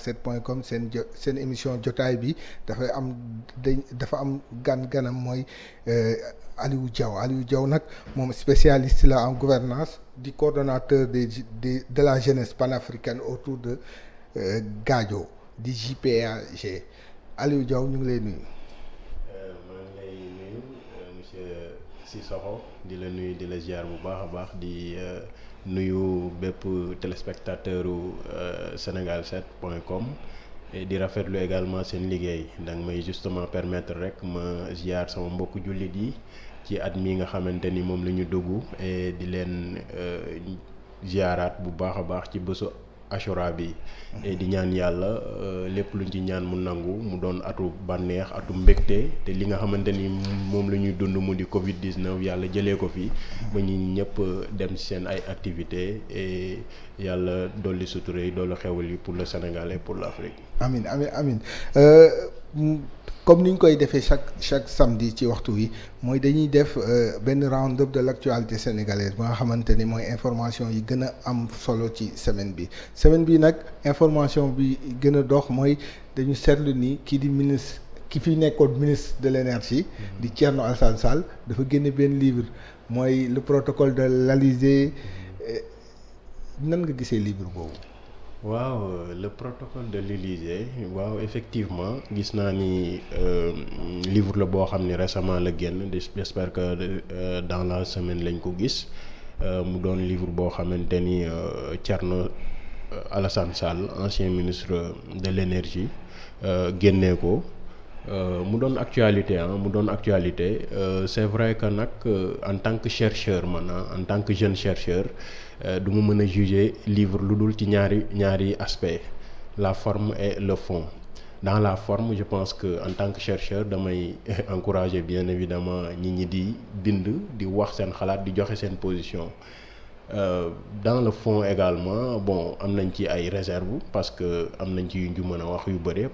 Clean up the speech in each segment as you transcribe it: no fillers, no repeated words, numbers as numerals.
sénégal7.com seen émission jotaay bi dafa am ganam mooy Aliou Diaw nag moom spécialiste la en gouvernance di coordonnateur de la jeunesse panafricaine autour de Gadio di JPAG Aliou Diaw ñu ngi lay nuyu. maa ngi lay nuyu monsieur Sissoko di la nuyu di la ziar bu baax a baax di nuyu bépp téléspectateur sénégal7.com et di rafetlu également seen liggéey danga may justement permettre rek ma ziar sama mbokku jullit yi ci at mi nga xamante ni moom la ñu dugg et di leen ziaraat bu baax a baax ci bésu Ashura bi et di ñaan yàlla lépp luñ ci ñaan mu nangu mu doon atu bànneex atu mbégte te li nga xamante ni moom la ñuy dund mu di Covid 19 yàlla jëlee ko fi ba ñu ñëpp dem ci seen ay activités et yàlla dolli sutura yi dolli xewal yi pour le Sénégal et pour l'Afrique. Amin. Comme ni ñu koy defee chaque samedi ci waxtu wi mooy dañuy def benn round-up de l'actualité sénégalaise ba nga xamante ni mooy information yi gën a am solo ci semaine bi nag information bi gën a dox mooy dañu seetlu ni ki fi nekkoon ministre de l'énergie di Thierno Alassane Sall dafa génne benn livre mooy le protocole de l'Élysée nan nga gisee livre boobu. waaw le protocole de l'Élysée waaw effectivement gis naa ni livre la boo xam ni récemment la génn j'espère que dans la semaine lañ ko gis mu doon livre boo xamante ni Thierno Alassane Sall ancien ministre de l'énergie génnee ko mu doon actualité c'est vrai que nag en tant que chercheur en tant que jeune chercheur du ma mën a juger livre lu dul ci ñaari aspect la forme et le fond. Dans la forme je pense que en tant que chercheur damay encourager bien évidemment ñi di bind di wax seen xalaat di joxe seen position. Dans le fond également bon am nañ ci ay réserves parce que am nañ ci yu ñu mën a wax yu bëri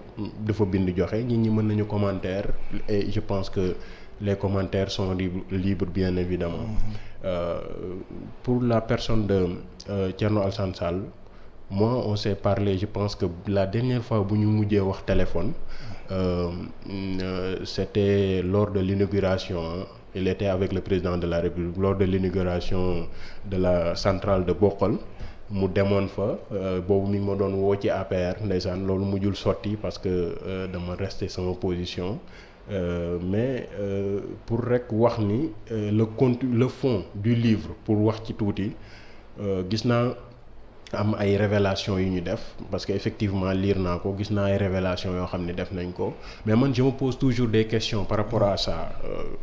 dafa bind joxe nit ñi mën nañu commentaire et je pense que les commentaires sont libres bien évidemment. Pour la personne de Thierno Alassane Sall moi on s'est parlé je pense que la dernière fois bu ñu mujjee wax téléphone c'était lors de l'inauguration il était avec le président de la République lors de l'inauguration de la centrale de Bokhol mu demoon fa boobu mi ngi ma doon woo ci APR ndeysaan loolu mujjul sotti parce que dama rester sama position mais pour rek wax ni le fond du livre pour wax ci tuuti gis naa am ay révélations yu ñu def parce que effectivement lire naa ko gis naa ay révélations yoo xam ne def nañ ko mais man je me pose toujours des questions par rapport à ça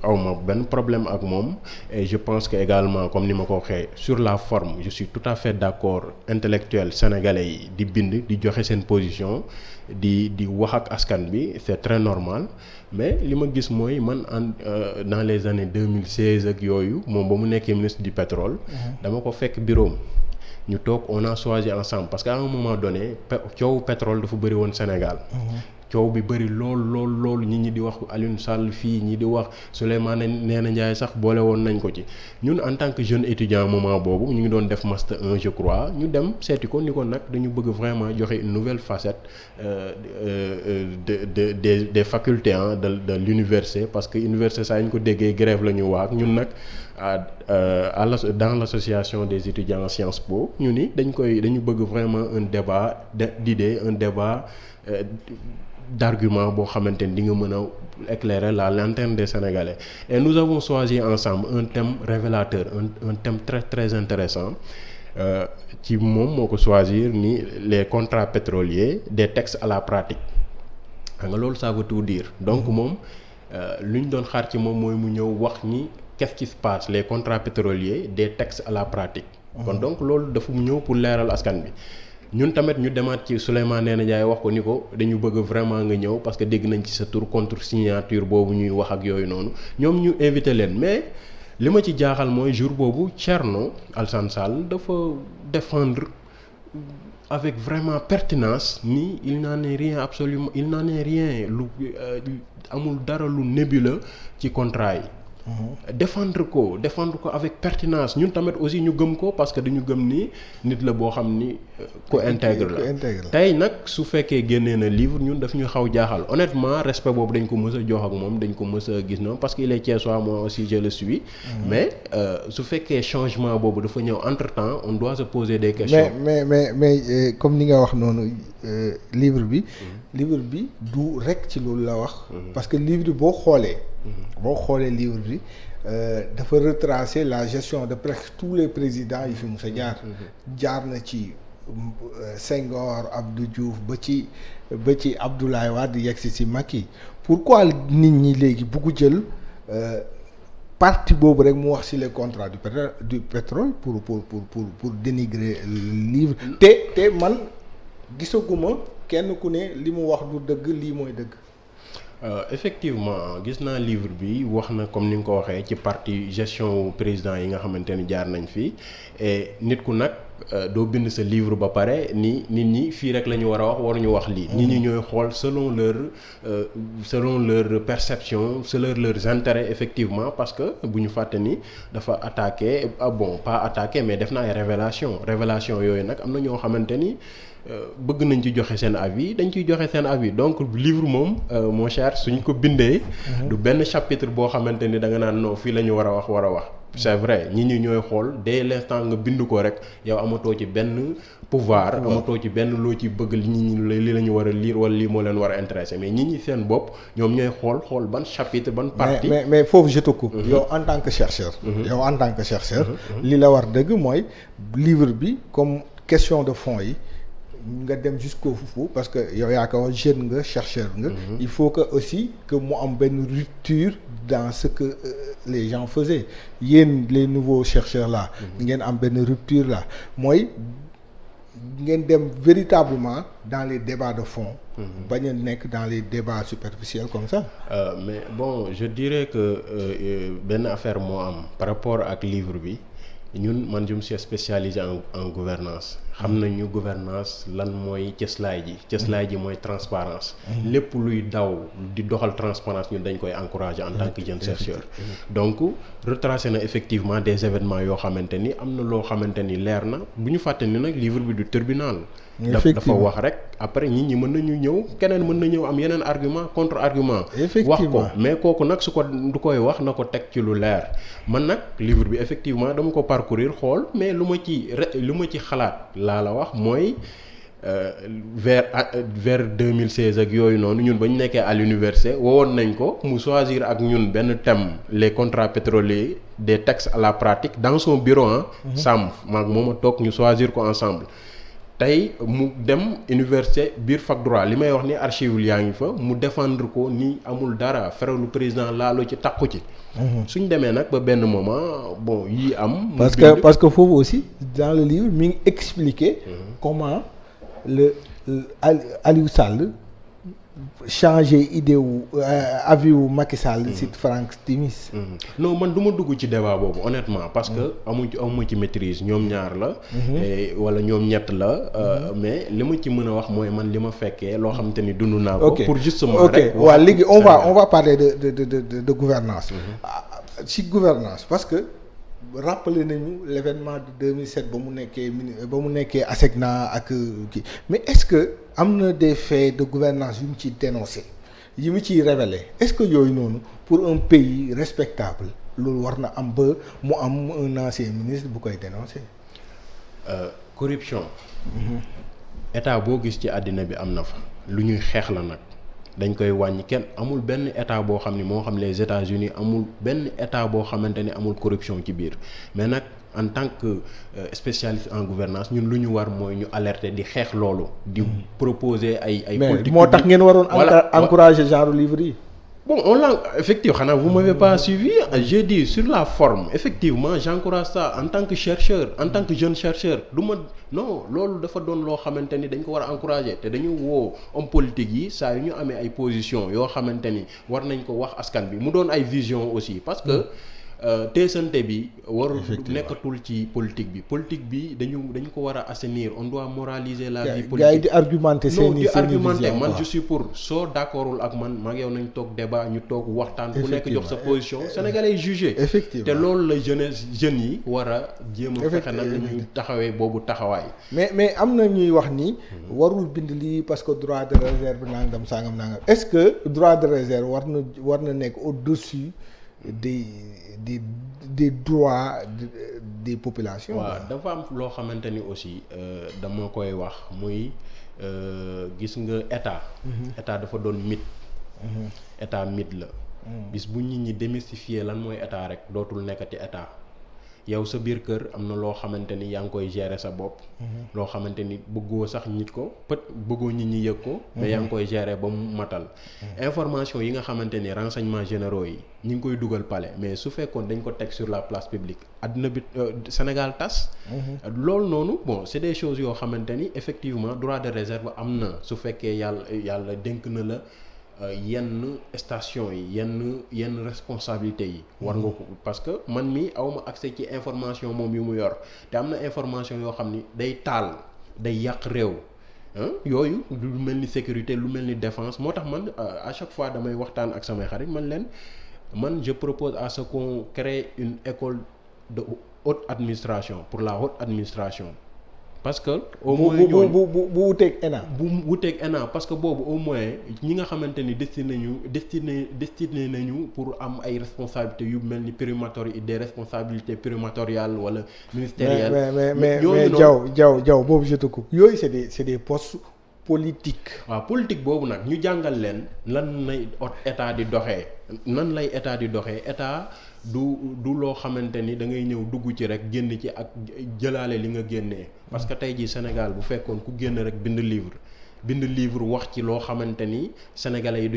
awma benn problème ak moom et je pense que également comme ni ma ko waxee sur la forme je suis tout à fait d'accord intellectuels sénégalais yi di bind di joxe seen position di wax ak askan bi c'est très normal mais li ma gis mooy man dans les années 2016 ak yooyu moom ba mu nekkee ministre du pétrole dama ko fekk bureau ñu toog on a choisi ensemble parce qu'à un moment donné coow pétrole dafa bëri woon Sénégal. coow bi bëri lool ñi di wax Alioune Sall fii ñi di wax Souleymane Ndéné Ndiaye sax boole woon nañ ko ci ñun en tant que jeune étudiant moment boobu ñu ngi doon def master 1 je crois ñu dem seeti ko ni ko nag dañu bëgg vraiment joxe une nouvelle facette des facultés de l'université parce que université saa ñu ko déggee grève la ñu wax ñun nag dans l'association des étudiants en Sciences Po ñu ni dañu bëgg vraiment un débat d'idées un débat d'arguments boo xamante ni di nga mën a éclairer la lanterne des Sénégalais et nous avons choisi ensemble un thème révélateur un thème très très intéressant ci moom moo ko choisir ni les contrats pétroliers des textes à la pratique xam nga loolu ça veut tout dire donc moom lu ñu doon xaar ci moom mooy mu ñëw wax ni qu'est-ce qui se passe les contrats pétroliers des textes à la pratique kon donc loolu dafa ñëw pour leeral askan bi ñun tamit ñu demaat ci Souleymane Ndéné Ndiaye wax ko ni ko dañu bëgg vraiment nga ñëw parce que dégg nañ ci sa tour contre signature boobu ñuy wax ak yooyu noonu ñoom ñu invité leen mais li ma ci jaaxal mooy jour boobu Thierno Alassane Sall dafa défendre avec vraiment pertinence ni il n'en est rien absolument il n'en est rien lu amul dara lu nébuleux ci contrat yi défendre ko avec pertinence ñun tamit aussi ñu gëm ko parce que dañu gëm ni nit la boo xam ni ku intègre la tey nag su fekkee génnee na livre ñun daf ñu xaw jaaxal honnêtement respect boobu dañ ko mës a jox ak moom dañ ko mës a gis noonu parce que il est thiessois moi aussi je le suis mais su fekkee changement boobu dafa ñëw entre temps on doit se poser des questions mais comme ni nga wax noonu livre bi du rek ci loolu la wax parce que livre bi boo xoolee livre bi dafa retracer la gestion de presque tous les présidents yi fi mu sa jaar na ci Senghor Abdou Diouf ba ci Abdoulaye Wade yegsi ci Macky pourquoi nit ñi léegi bugg jël parti boobu rek mu wax ci les contrats du pétrole pour dénigrer le livre te man gisaguma kenn ku ne li mu wax du dëgg lii mooy dëgg. Effectivement gis naa livre bi wax na comme ni nga ko waxee ci partie gestion président yi nga xamante ni jaar nañ fi et nit ku nag doo bind sa livre ba pare ni nit ñi fii rek la ñu war a wax waruñu wax lii. nit ñi ñooy xool selon leur perception selon leurs intérêts effectivement parce que bu ñu fàtte ni dafa attaqué pas attaqué mais def na ay révélation yooyu nag am na ñoo xamante ni. bëgg nañ ci joxe seen avis dañ ciy joxe seen avis donc livre moom mon cher suñ ko bindee. du benn chapitre boo xamante ni da nga naan non fii la ñu war a wax. c'est vrai ñi ñooy xool dès l'instant nga bind ko rek yow amatoo ci benn pouvoir. amatoo ci benn loo ci bëgg li la ñu war a lire wala lii moo leen war a intéressé mais ñi seen bopp ñoom ñooy xool ban chapitre ban partie. mais foofu je te coupe. yow en tant que chercheur. li la war dëgg mooy livre bi comme question de fond yi. nga dem jusqu'au fou parce que yow yaa ko wax jeune nga chercheur nga. il faut que aussi que mu am benn rupture dans ce que les gens faisaient yéen les nouveaux chercheurs là. ngeen am benn rupture là mooy ngeen dem véritablement dans les débats de fond. bañ a nekk dans les débats superficiels comme ça. Mais bon je dirais que benn affaire moo am par rapport ak livre bi. man je me suis spécialisé en gouvernance xam nañu gouvernance lan mooy cëslaay ji mooy transparence lépp luy daw di doxal transparence ñun dañ koy encourager en tant que jeune chercheur donc retracé na effectivement des événements yoo xamante ni am na loo xamante ni leer na bu ñu fàtte ni nag livre bi du tribunal dafa wax rek après nit ñi mën nañu ñëw keneen mën na ñëw am yeneen argument contre argument wax ko mais kooku nag su ko du koy wax na ko teg ci lu leer man nag livre bi effectivement dama ko parcourir xool mais lu ma ci xalaat laa la wax mooy vers 2016 ak yooyu noonu ñun ba ñu nekkee à l'université wowoon nañ ko mu choisir ak ñun benn thème les contrats pétroliers des textes à la pratique dans son bureau Samb maag moom a toog ñu choisir ko ensemble tey mu dem université biir fac droit li may wax ni archive yaa ngi fa mu défendre ko ni amul dara feralu président laalu ci takku ci. suñ demee nag ba benn moment bon yii am. parce que foofu aussi dans le livre mi ngi expliquer comment Aliou Sall changer idée wu avis wu Macky Sall ci Franck Timis. non man du ma dugg ci débat boobu honnêtement parce que amu ci maîtrise ñoom ñaar la. wala ñoom ñett la. mais li ma ci mën a wax mooy man li ma fekkee loo xamante ni dund naa ko. pour justement rek waaw léegi on va parler de gouvernance ci gouvernance parce que rappelé nañu l'événement de 2007 ba mu nekkee ASECNA ak kii mais est-ce que am na des faits de gouvernance yu mu ciy dénoncé yi mu ciy révélé est-ce que yooyu noonu pour un pays respectable loolu war na am ba mu am un ancien ministre bu koy dénoncé. Corruption. état boo gis ci àddina bi am na fa lu ñuy xeex la nag. dañ koy wàññi kenn amul benn état boo xam ni moo xam les États-Unis amul benn état boo xamante ni amul corruption ci biir mais nag en tant que spécialiste en gouvernance ñun lu ñu war mooy ñu alerter di xeex loolu. di proposer ay politique moo tax ngeen waroon encourager genre livre yi. Bon, effectivement, vous ne m'avez pas suivi. J'ai dit sur la forme, effectivement, j'encourage ça en tant que chercheur, en tant que jeune chercheur. Non, loolu dafa doon loo xamante ni dañ ko war a encourager te dañu woo homme politique yi saa yu ñu amee ay position yoo xamante ni war nañ ko wax askan bi mu doon ay vision aussi parce que teesante bi warul nekkatul ci politique bi dañu ko war a assainir on doit moraliser la vie politique. gars yi di argumenter di argumenter man je suis pour soo d'accordul ak man maa ngi yow nañ toog débat ñu toog waxtaan ku nekk jox sa position sénégalais juger effectivement te loolu la jeunes yi war a jéem a fexe nan la ñuy taxawee boobu taxawaay. mais am na ñuy wax ni warul bind lii parce que droit de réserve nangam sangam nangam est-ce que droit de réserve war na nekk au-dessus des droits des populations. waaw dafa am loo xamante ni aussi dama koy wax muy gis nga état. état dafa doon mythe. état mythe la. bis bu nit ñi démystifier lan mooy état rek dootul nekkati état. yow sa biir kër am na loo xamante ni yaa ngi koy gérer sa bopp. loo xamante ni bëggoo sax nit ko bëggoo nit ñi yëg ko. mais yaa ngi koy gérer ba mu matal. information yi nga xamante ni renseignements généraux yi ñi ngi koy dugal palais mais su fekkoon dañ ko teg sur la place publique àdduna bi Sénégal tas. loolu noonu bon c'est des choses yoo xamante ni effectivement droit de réserve am na su fekkee yàlla dénk na la. yenn station yi yenn responsabilité yi war nga ko parce que man mi awma accès ci information moom yu mu yor te am na information yoo xam ni day taal day yàq réew yooyu lu mel ni sécurité lu mel ni défense moo tax man à chaque fois damay waxtaan ak samay xarit man je propose à ce qu'on crée une école de haute administration pour la haute administration parce que au moins bu wuteeg ENA parce que boobu au moins ñi nga xamante ni destiné nañu pour am ay responsabilités yu mel ni des responsabilités primatoriales wala ministérielles. mais Diaw boobu je te coupe yooyu c'est des postes politiques. waaw politique boobu nag ñu jàngal leen lan lay état di doxee nan lay état di doxee état. du loo xamante ni da ngay ñëw dugg ci rek génn ci ak jëlaale li nga génnee parce que tey jii Sénégal bu fekkoon ku génn rek bind livre wax ci loo xamante ni sénégalais yi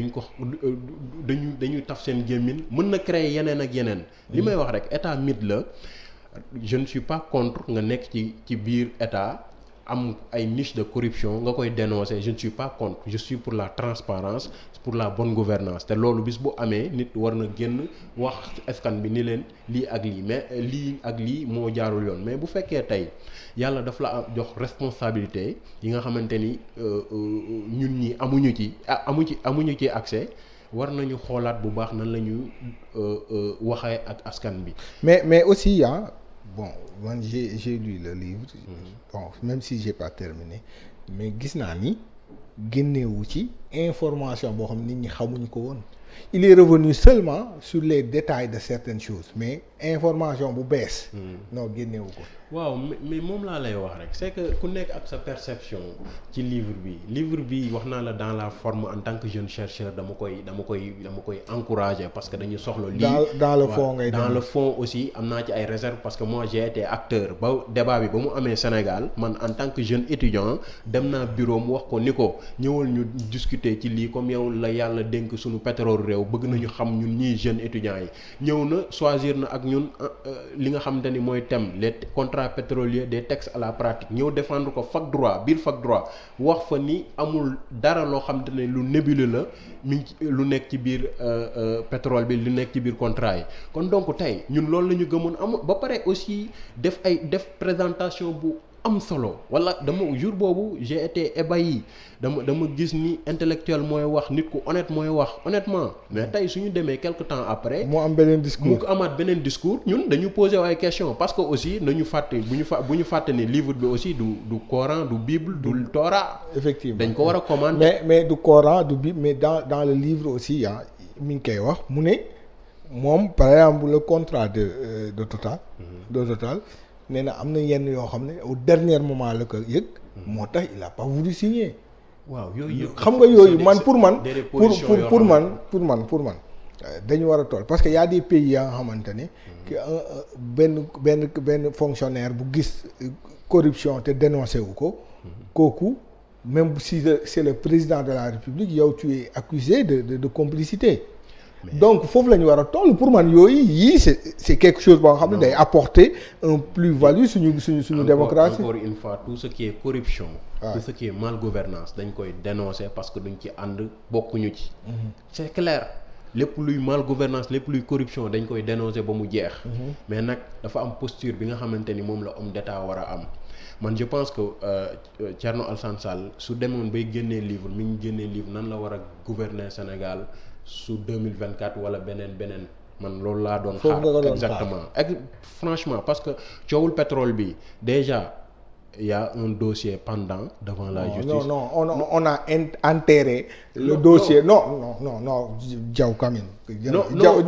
dañuy taf seen gémmiñ mën na créer yeneen ak yeneen. li may wax rek état mythe la je ne suis pas contre nga nekk ci biir état am ay niche de corruption nga koy dénoncer je ne suis pas contre je suis pour la transparence pour la bonne gouvernance te loolu bis bu amee nit war na génn wax askan bi ni leen lii ak lii mais lii ak lii moo jaarul yoon mais bu fekkee tey yàlla daf la jox responsabilité yi nga xamante ni ñun ñi amuñu ci accès war nañu xoolaat bu baax nan la ñu waxee ak askan bi. mais aussi bon man j'ai lu le livre. Bon même si j'ai pas terminé mais gis naa ni génnewu ci information boo xam nit ñi xamuñu ko woon il est revenu seulement sur les détails de certaines choses mais information bu bees. non génnewu ko. waaw mais moom laa lay wax rek c'est que ku nekk ak sa perception ci livre bi wax naa la dans la forme en tant que jeune chercheur dama koy encourager parce que dañu soxla lii dans le fond ngay dans le fond aussi am naa ci ay réserves parce que moi j'ai été acteur ba débat bi ba mu amee Sénégal man en tant que jeune étudiant dem naa bureau mu wax ko ni ko ñëwal ñu discuter ci lii comme yow la yàlla dénk suñu pétrole réew bëgg nañu xam ñun ñii jeunes étudiants yi ñëw na choisir na ak ñun li nga xamante ni mooy thème les contrats pétrolier des textes à la pratique ñëw défendre ko fac droit wax fa ni amul dara loo xam ne lu nébuleux la lu nekk ci biir pétrole bi lu nekk ci biir contrat yi kon donc tey ñun loolu la ñu gëmoon amul ba pare aussi def présentation bu am solo wala jour boobu j'ai été ébahi dama gis ni intellectuel mooy wax nit ku honnête mooy wax honnêtement mais tey suñu demee quelque temps après mu am beneen discours ñun dañu poser ay questions parce que aussi nañu fàtte bu ñu fàtte ni livre bi aussi du Coran du Bible du Torah effectivement dañ ko war a commander mais du Coran du Bible mais dans le livre aussi mi ngi koy wax mu ne moom par exemple le contrat de Total nee na am na yenn yoo xam ne au dernier moment la ko yëg moo tax il a pas voulu signer. waaw yooyu yëpp xam nga yooyu man pour man dañu war a toll parce que y a des pays ya nga xamante ne que benn fonctionnaire bu gis corruption te dénoncé wu ko kooku même si c'est le président de la République yow tu es accusé de complicité. Donc foofu la ñu war a toll pour man yooyu c'est quelque chose boo xam ne day apporter un plus-value suñu démocratie. Encore une fois tout ce qui est corruption. Tout ce qui est malgouvernance dañ koy dénoncer parce que duñ ci ànd bokkuñu ci. C'est clair lépp luy mal gouvernance lépp luy corruption dañ koy dénoncer ba mu jeex. mais nag dafa am posture bi nga xamante ni moom la homme d'état war a am. man je pense que Thierno Alassane Sall su demoon bay génnee livre mi ngi génnee livre nan la war a gouverner Sénégal su 2024 wala beneen man loolu laa doon xaar exactement franchement parce que coowul pétrole bi déjà il y a un dossier pendant devant la justice. Non, on a enterré le dossier. Non, Diaw quand même. Diaw,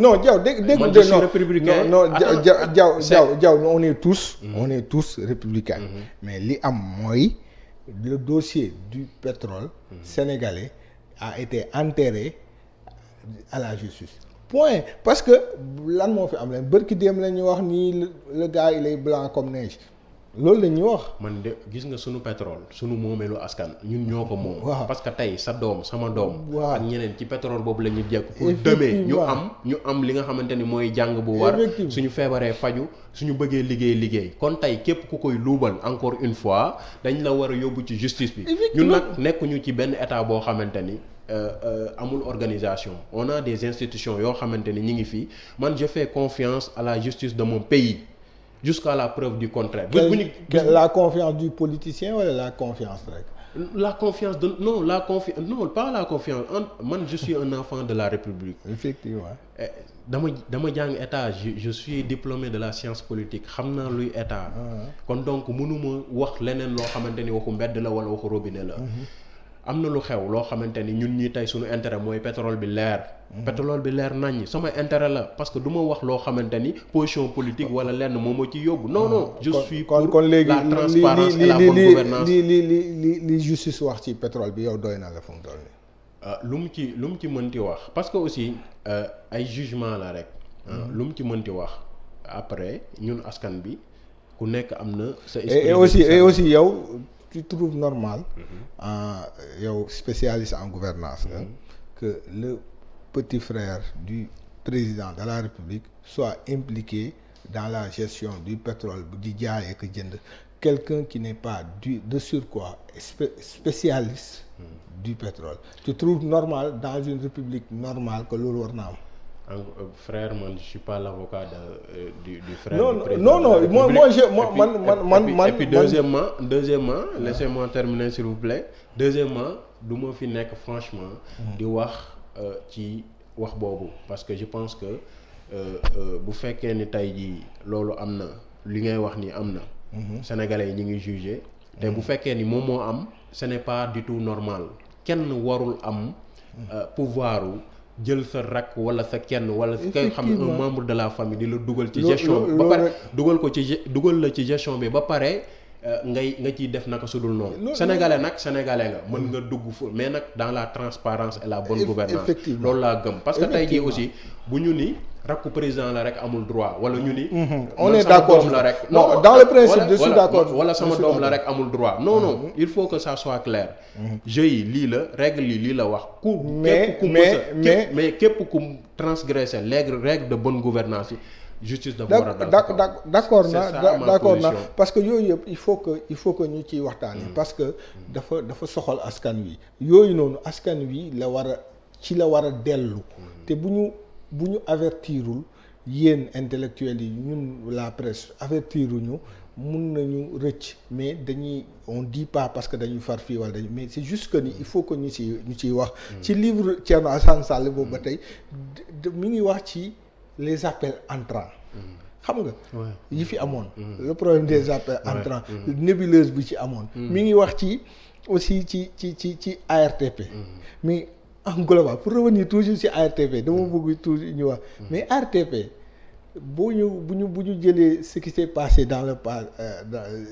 je suis républicain. Diaw, on est tous républicains. Mais li am mooy le dossier du pétrole sénégalais a été enterré à la justice. Point. Parce que lan moo fi am leen bërki dem la ñu wax nii le gars il est blanc comme neige. loolu la ñuy wax. man de gis nga sunu pétrole sunu moomeelu askan ñun ñoo ko moom. waaw parce que tey sa doom sama doom. waaw ak ñeneen ci pétrole boobu la ñu jekk pour demee ñu am li nga xamante ni mooy jàng bu war. suñu feebaree faju suñu bëggee liggéey kon tey képp ku koy luubal encore une fois dañ la war a yóbbu ci justice bi. ñun nag nekkuñu ci benn état boo xamante ni. amul organisation on a des institutions yoo xamante ni ñi ngi fii man je fais confiance à la justice de mon pays. Jusqu'à la preuve du contraire. La confiance du politicien wala la confiance rek. Non, pas la confiance man je suis un enfant de la République. Effectivement. dama jàng état je suis diplômé de la science politique xam naa luy état. kon donc mënuma wax leneen loo xamante ni waxu mbedd la wala waxu robinet la. am na lu xew loo xamante ni ñun ñi tey suñu intérêt mooy pétrole bi leer. pétrole bi leer naññ sama intérêt la parce que du ma wax loo xamante ni position politique wala lenn moom moo ci yóbbu. non je suis pour la transparence et la bonne gouvernance li justice wax ci pétrole bi yow doy na la fu mu toll nii. lu mu ci mënti wax parce que aussi ay jugement la rek. lu mu ci mënti wax après ñun askan bi ku nekk am na sa. et aussi yow. Tu trouves normal, yow spécialiste en gouvernance que le petit frère du président de la République soit impliqué dans la gestion du pétrole di jaay ak jënd quelqu'un qui n'est pas de surcroît spécialiste du pétrole. Tu trouves normal dans une république normale que loolu war na am. Frère, man je suis pas l'avocat du frère. Non, moi, et puis deuxièmement, laissez-moi terminer s'il vous plaît. Deuxièmement, du ma fi nekk franchement di wax ci wax boobu parce que je pense que bu fekkee ni tey jii loolu am na li ngay wax ni am na. Sénégalais yi ñu ngi jugé. te bu fekkee ni moom moo am ce n'est pas du tout normal kenn warul am pouvoiru jël sa rakk wala sa kenn wala kay xam un membre de la famille di la dugal ci gestion bi ba pare dugal la ci gestion bi ba pare nga ciy def naka su dul noonu sénégalais nga mën nga dugg fu mais nag dans la transparence et la bonne gouvernance loolu laa gëm parce que tey jii aussi bu ñu ni rakku président la rek amul droit wala ñu ni on est d'accord la rek non dans le principe je suis d'accord wala sama doom la rek amul droit non il faut que ça soit clair jeu yi lii la règle yi lii la wax mais képp ku transgresser les règles de bonne gouvernance yi justice dafa war a d'accord na parce que yooyu yëpp il faut que ñu ciy waxtaanee parce que dafa soxal askan wi yooyu noonu askan wi la war a dellu te bu ñu avertirul yéen intellectuels yi ñun la presse avertiruñu mun nañu rëcc mais on dit pas parce que dañuy far fii wala mais c'est juste que ni il faut que ñu ciy wax ci livre Thierno Alassane Sall boobu ba tey mi ngi wax ci les appels entrants xam nga yi fi amoon le problème des appels entrants nébuleuse bi ci amoon mi ngi wax ci aussi ci ARTP mais en global pour revenir toujours ci ARTP dama bëgg toujours ñu wax mais ARTP bu ñu jëlee ce qui s'est passé dans le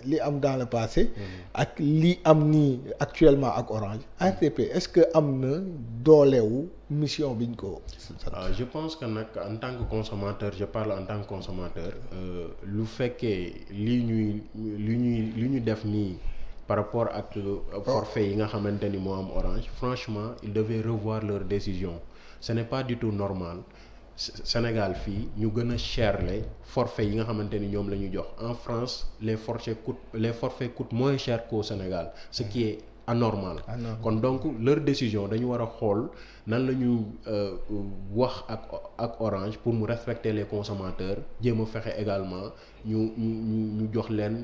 li am dans le passé ak li am nii actuellement ak Orange ARTP est-ce que am na doolewu mission biñ ko je pense que nag en tant que consommateur je parle en tant que consommateur lu fekkee li ñuy def nii par rapport ak forfait yi nga xamante ni moo am Orange franchement ils devaient revoir leur décision ce n'est pas du tout normal Sénégal fii ñu gën a cherle forfait yi nga xamante ni ñoom la ñu jox en France les forfaits coûtent moins cher qu'au Sénégal ce qui est anormal. kon donc leur décision dañu war a xool nan la ñu wax ak Orange pour mu respecter les consommateurs jéem a fexe également ñu jox leen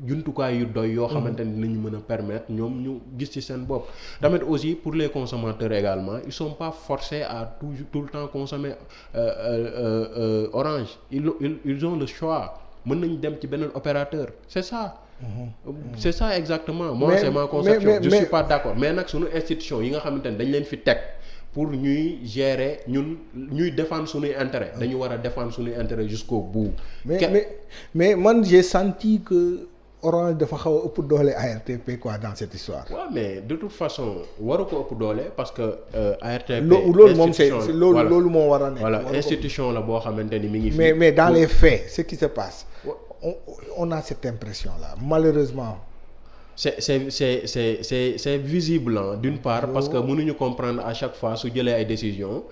jumtukaay yu doy yoo xamante ni dinañu mën a permettre ñoom ñu gis ci seen bopp. tamit aussi pour les consommateurs également ils sont pas forcés à tout le temps consommer Orange ils ont le choix mën nañu dem ci beneen opérateur c'est ça. C'est ça exactement. Moi c'est ma conception. Je suis pas d'accord mais nag suñu institution yi nga xamante ne dañ leen fi teg pour ñuy gérer ñuy défendre suñuy intérêt dañu war a défendre suñuy intérêt jusqu'au bout. mais man j'ai senti que Orange dafa xaw a ëpp doole ARTP quoi dans cette histoire. waaw mais de toute façon waru ko ëpp doole parce que ARTP. loolu moom c'est loolu moo war a nekk. voilà institution la boo xamante ni mi ngi fi. mais dans les faits ce qui se passe. On a cette impression là malheureusement. C'est visible d'une part parce que mënuñu comprendre à chaque fois su jëlee ay décisions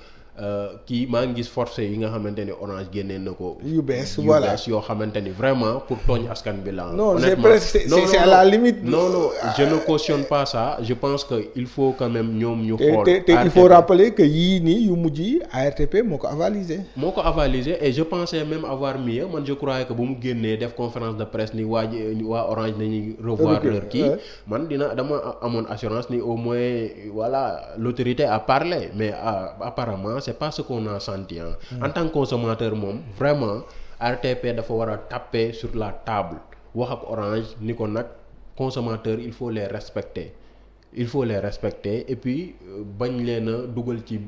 kii maa ngi gis forcé yi nga xamante ni Orange génnee na ko. yu bees voilà yoo xamante ni vraiment pour tooñ askan bi la. non c'est presque c'est à la limite. non je ne cautionne pas ça je pense que il faut quand même ñoom ñu xool. te il faut rappeler que yii nii yu mujj yi ARTP moo ko avalisé. et je pensais même avoir mieux man je croyais que bu mu génnee def conférence de presse ni waa Orange nañuy revoir leur kii man dama amoon assurance ni au moins voilà l'autorité a parlé mais apparemment c'est pas ce qu'on a senti en tant que consommateur moom vraiment RTP dafa war a taper sur la table wax ak Orange ni ko nag consommateur il faut les respecter et puis bañ leen a dugal ci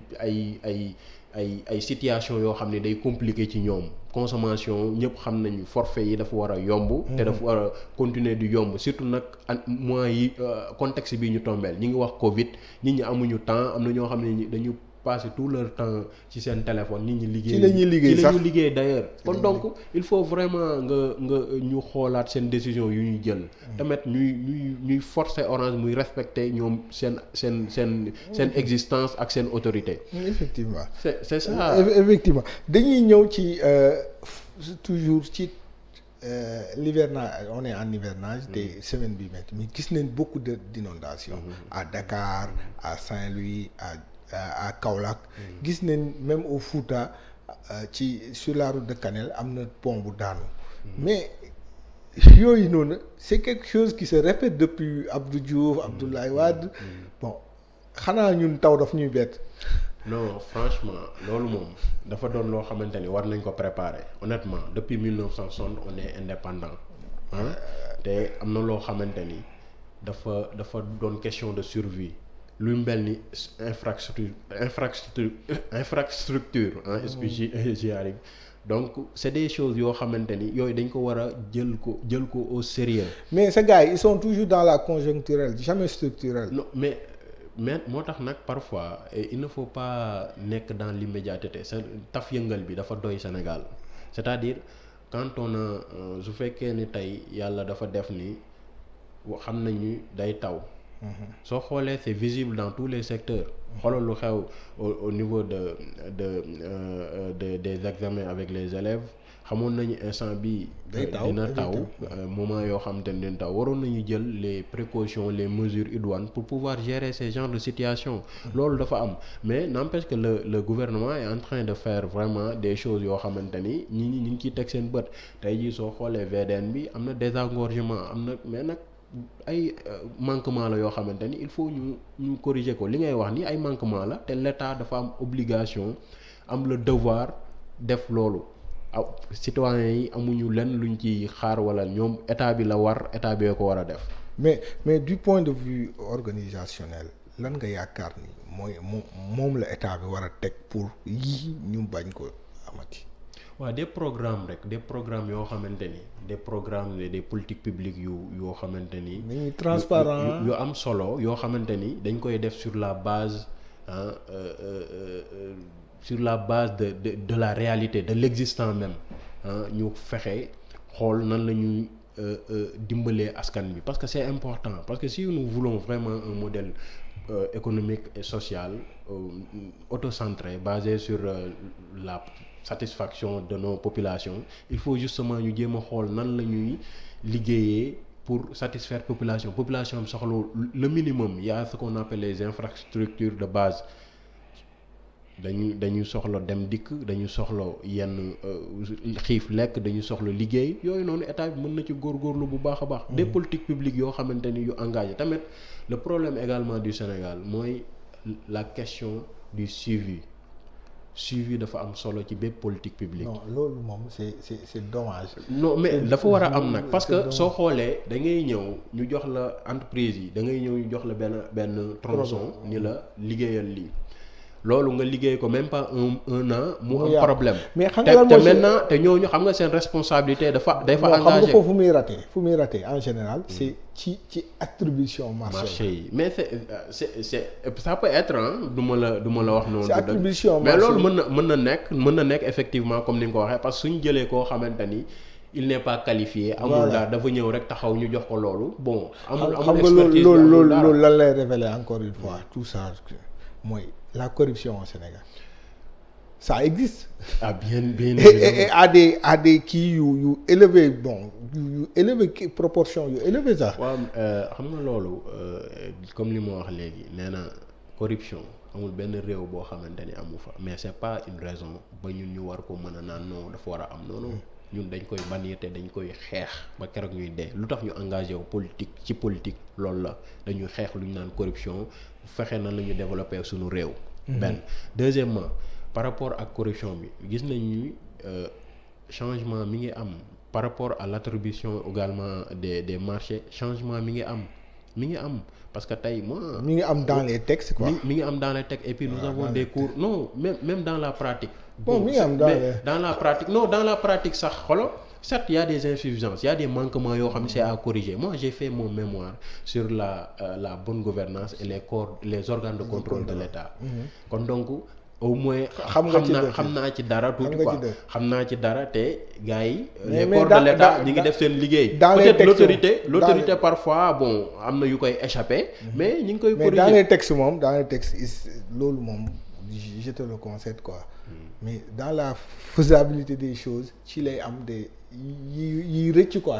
ay situation yoo xam ne day compliqué ci ñoom consommation ñëpp xam nañu forfait yi dafa war a yomb te dafa war a continuer di yomb surtout nag mois yi contexte bi ñu tombeel ñi ngi wax Covid nit ñi amuñu temps am na ñoo xam ne dañu passer tout leur temps ci seen téléphone nit ñi liggéey ci la ñuy liggéey d'ailleurs kon donc il faut vraiment nga ñu xoolaat seen décision yu ñuy jël tamit ñuy forcer Orange muy respecter ñoom seen existence ak seen autorité. Effectivement c'est ça. Effectivement dañuy ñëw ci toujours ci l'hivernage on est en hivernage te semaine bi métti mais gis nañ beaucoup d'inondations à Dakar à Saint-Louis à Kaolack gis nañ même au Fouta sur la route de Kanel am na pont bu daanu mais yooyu noonu c'est quelque chose qui se répète depuis Abdou Diouf Abdoulaye Wade bon xanaa ñun taw daf ñuy bett. Non franchement loolu moom dafa doon loo xamante ni war nañ ko préparer honnêtement depuis 1960 on est indépendant te am na loo xamante ni dafa doon question de survie luy mbel ni infrastructure est-ce que j'y arrive donc c'est des choses yoo xamante ni yooyu dañ ko war a jël ko au sérieux. Mais ces gars ils sont toujours dans la conjoncturelle jamais structurelle. Non mais moo tax nag parfois il ne faut pas nekk dans l'immédiateté sa taf yëngal bi dafa doy Sénégal c'est-à-dire quand on a su fekkee ni tey yàlla dafa def ni xam nañu day taw. soo xoolee c'est visible dans tous les secteurs xoolal lu xew au niveau des examens avec les élèves xamoon nañu instant bi dina taw moment yoo xamante ne dina taw waroon nañu jël les précautions les mesures idoines pour pouvoir gérer ces genres de situations loolu dafa am mais n'empêche que le gouvernement est en train de faire vraiment des choses yoo xamante ni ñi ngi ciy teg seen bët tey jii soo xoolee VDN bi am na désengorgement am na mais nag ay manquement la yoo xamante ni il faut ñu corriger ko li ngay wax ni ay manquement la te l'État dafa am obligation am le devoir def loolu citoyens yi amuñu lenn luñ ci xaar wala ñoom état bi la war état bi ko war a def. mais du point de vue organisationnel lan nga yaakaar ni moom la état bi war a teg pour yii ñu bañ ko amati. waaw des programmes yoo xamante ni des programmes des politiques publiques yoo xamante ni. nañu transparent yu am solo yoo xamante ni dañ koy def sur la base sur la base de la réalité de l'existant même ñu fexe xool nan la ñuy dimbalee askan bi parce que c'est important parce que si nous voulons vraiment un modèle économique et social autocentré basé sur la satisfaction de nos populations il faut justement ñu jéem a xool nan la ñuy liggéeyee pour satisfaire population bi soxla le minimum. Il y a ce qu'on appelle les infrastructures de base. dañu soxla dem dikk dañu soxla yenn xiif lekk dañu soxla liggéey yooyu noonu état bi mën na ci góorgóorlu bu baax a baax. des politiques publiques yoo xamante ni yu engagé tamit. Le problème également du Sénégal mooy la question du suivi dafa am solo ci bépp politique publique. non loolu moom c'est dommage. non mais dafa war a am nag parce que soo xoolee da ngay ñëw ñu jox la entreprise yi da ngay ñëw ñu jox la benn tronçon ni la liggéeyal lii. loolu nga liggéey ko même pas un an mu am problème. mais xam nga te maintenant te ñooñu xam nga seen responsabilité dafa engagé. xam nga foofu fu muy raté en général. c'est ci attribution marché yi. mais c'est ça peut être du ma la wax noonu. c'est attribution marché mais loolu mën na nekk effectivement comme ni nga ko waxee parce que suñu jëlee koo xamante ni il n'est pas qualifié. amul daal dafa ñëw rek taxaw ñu jox ko loolu bon. amul expertise loolu lan lay révéler encore une fois tout ça mooy. La corruption au Sénégal ça existe. ah bien et à des kii yu élevé bon yu élevé proportion yu élevé sax. waaw xam nga loolu comme li ma wax léegi nee na corruption amul benn réew boo xamante ni amu fa mais c'est pas une raison ba ñun ñu war ko mën a naan non dafa war a am noonu. ñun dañ koy bannir te dañ koy xeex ba keroog ñuy dee lu tax ñu engagé wu politique loolu la dañuy xeex lu ñu naan corruption fexe na la ñu développer suñu réew. benn deuxièmement par rapport ak corruption bi gis nañ ni changement mi ngi am par rapport à l'attribution également des marchés changement mi ngi am parce que tey moi. mi ngi am dans les textes quoi. mi ngi am dans les textes et puis nous avons des cours non même dans la pratique. bon mi ngi am dans la pratique sax xolo certes il y a des insuffisances il y a des manquements yoo xam ne c'est à corriger moi j'ai fait mon mémoire sur la bonne gouvernance et les organes de contrôle de l'État. kon donc au moins. xam naa ci dara tuuti quoi xam naa ci dara te gars yi. les corps de l'État ñi ngi def seen liggéey. peut-être l'autorité parfois bon am na yu koy échapper. mais ñi ngi koy corriger mais dans les textes loolu moom je te le concède quoi. mais dans la faisabilité des choses ci lay am des yi rëcc quoi.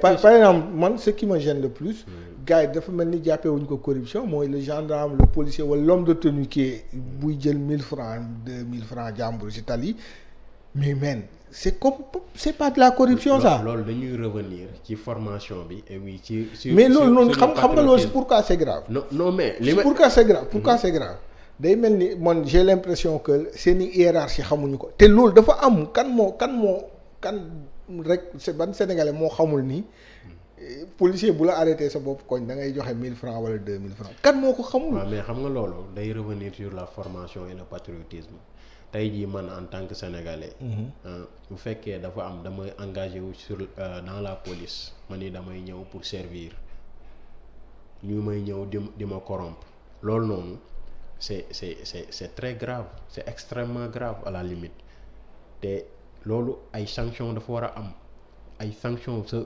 par exemple man ce qui me gêne le plus. gars yi dafa mel ni jàppee wuñ ko corruption mooy le gendarme le policier wala l'homme de tenue qui buy jël 1000 francs 2000 francs jàmbur ci tali mais c'est pas de la corruption ça. loolu dañuy revenir ci formation bi et oui ci. mais loolu noonu xam nga loolu c'est pourquoi c'est grave. non mais pourquoi c'est grave. day mel ni man j'ai l'impression que seeni hiérarchie xamuñu ko te loolu dafa am kan rek c'est ban sénégalais moo xamul ni policier bu la arrêté sa bopp koñ da ngay joxe 1000 francs wala 2000 francs kan moo ko xamul. waaw mais xam nga loolu day revenir sur la formation et le patriotisme tey jii man en tant que sénégalais. bu fekkee dafa am damay engagé wu sur dans la police man ni damay ñëw pour servir ñu may ñëw di ma corrompre loolu noonu. c'est très grave c'est extrêmement grave à la limite te loolu ay sanctions dafa war a am ay sanctions sa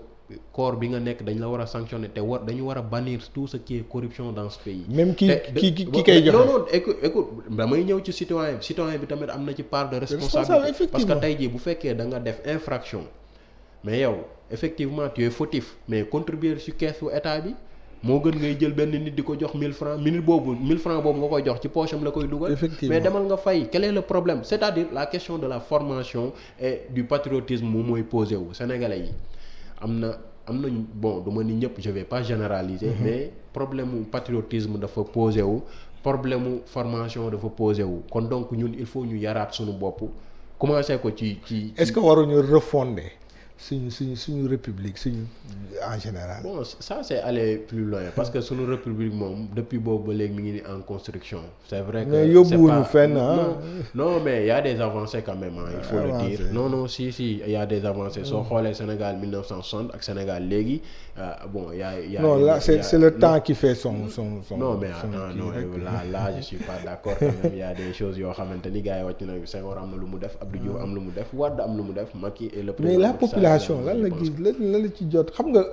corps bi nga nekk dañ la war a sanctionner te dañu war a bannir tout ce qui est corruption dans ce pays. même ki koy joxe non écoute damay ñëw ci citoyen bi tamit am na ci part de responsabilité parce que tey jii bu fekkee da nga def infraction mais yow effectivement tu es fautif mais contribuer ci keesu état bi. moo gën ngay jël benn nit di ko jox 1000 francs minute boobu 1000 francs boobu nga koy jox ci poche am la koy dugal. mais demal nga fay quel est le problème c'est-à-dire la question de la formation et du patriotisme moom mooy posé wu sénégalais yi am nañ bon du ma ni ñëpp je vais pas généraliser. mais problème mu patriotisme dafa posé wu problème mu formation dafa posé wu kon donc ñun il faut ñu yaraat suñu bopp commencer ko ci. est-ce que waruñu refonder. suñu république en général. bon ça c'est aller plus loin parce que suñu république moom depuis boobu ba léegi mi ngi ni en construction. c'est vrai que mais yóbbuwuñu fenn non mais y a des avancées quand même il faut le dire non si y a des avancées soo xoolee Sénégal 1960 ak Sénégal léegi bon y a non là c'est le temps qui fait son non mais attends non là je suis pas d'accord quand même y a des choses yoo xamante ni gars yi wàcc na Senghor am na lu mu def Abdou Diouf am lu mu def Wade am lu mu def Macky et le président. mais la population lan la gis lan la ci jot xam nga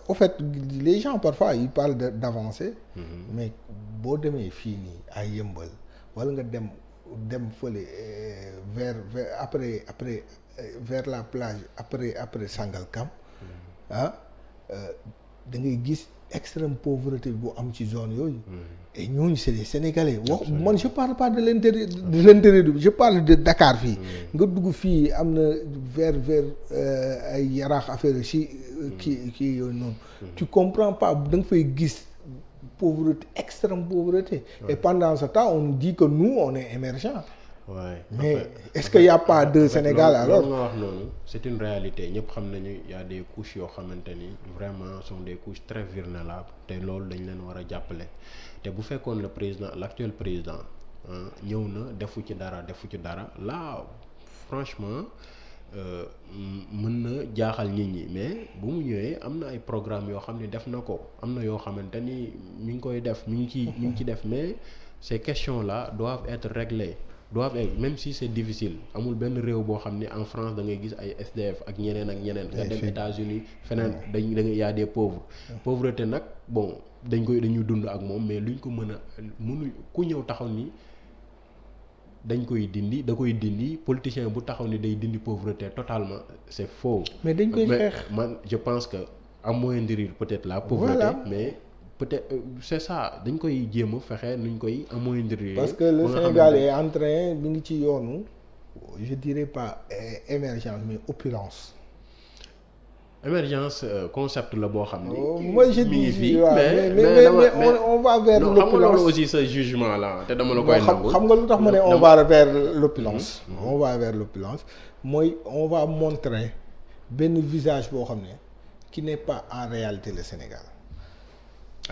en fait les gens parfois ils parlent d'avancée. mais boo demee fii nii ay Yëmbal wala nga dem fële vers après vers la plage après Sangalkam da ngay gis extrême pauvreté bu am ci zone yooyu. et ñooñu c'est des Sénégalais. wax man je parle pas de l'intérieur je parle de Dakar fii. nga dugg fii am na vers ay yaraax affaire ci kii yooyu noonu. tu comprends pas da nga fay gis pauvreté extrême pauvreté. et pendant ce temps on nous dit que nous on est émergent. Ouais, mais est-ce qu'il y a pas deux Sénégal alors loolu nga wax noonu c'est une réalité ñëpp xam nañu y a des couches yoo xamante ni vraiment sont des couches très vulnérables te loolu dañ leen war a jàppale te bu fekkoon le président l'actuel président ñëw na defu ci dara là franchement mën na jaaxal nit ñi mais bu mu ñëwee am na ay programme yoo xam ne def na ko am na yoo xamante ni mi ngi koy def mi ngi ci def mais ces questions là doivent être réglées. Même si c'est difficile amul benn réew boo xam ne en France da ngay gis ay SDF ak ñeneen nga dem États-Unis feneen y a des pauvres pauvreté nag bon dañuy dund ak moom mais luñ ko mënu ku ñëw taxaw ni da koy dindi politicien bu taxaw ni day dindi pauvreté totalement c'est faux. mais dañ koy xeex man je pense que amoindrir peut-être la pauvreté voilà. Mais peut-être c'est ça dañ koy jéem a fexe nuñ koy amoindrir. parce que le Sénégal est en train mi ngi ci yoonu je dirais pas émergence mais opulence. émergence concept la boo xam ni. moi je dis fii mais on va vers l'opulence. xam nga loolu aussi ce jugement là te dama la koy nangu. xam nga lu tax ma ne on va vers l'opulence. on va vers l'opulence mooy on va montrer benn visage boo xam ne qui n'est pas en réalité le Sénégal.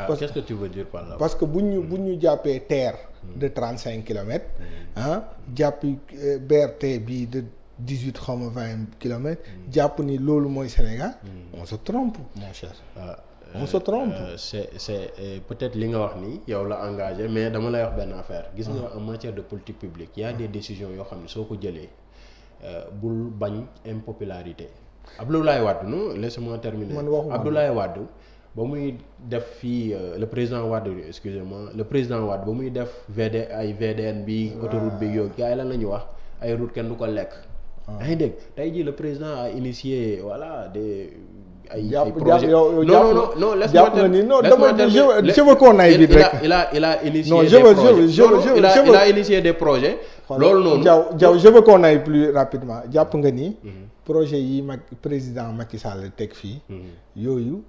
Qu'est-ce que tu veux dire par là? Parce que bu ñu jàppee terre de 35 kilomètres jàpp BRT bi de 18 xaw ma 20 kilomètres jàpp ni loolu mooy Sénégal on se trompe mon cher. On se trompe. C'est peut-être li nga wax ni yow la engagé mais dama lay wax benn affaire gis nga en matière de politique publique il y a des décisions yoo xam ne soo ko jëlee bul bañ impopularité. Abdoulaye Wade non laisse-moi terminer. Abdoulaye Wade ba muy def fii le président Wade ba muy def VDN bi autoroute bi yooyu gars yi lan la ñu wax ay route kenn du ko lekk. yaa ngi dégg tey jii le président a initié voilà ay projets non laisse-moi terminer je veux qu'on aille vite rek. il a initié non il a initié des projets. loolu noonu Diaw je veux qu'on aille plus rapidement jàpp nga ni. projet yi président Macky Sall teg fii. yooyu.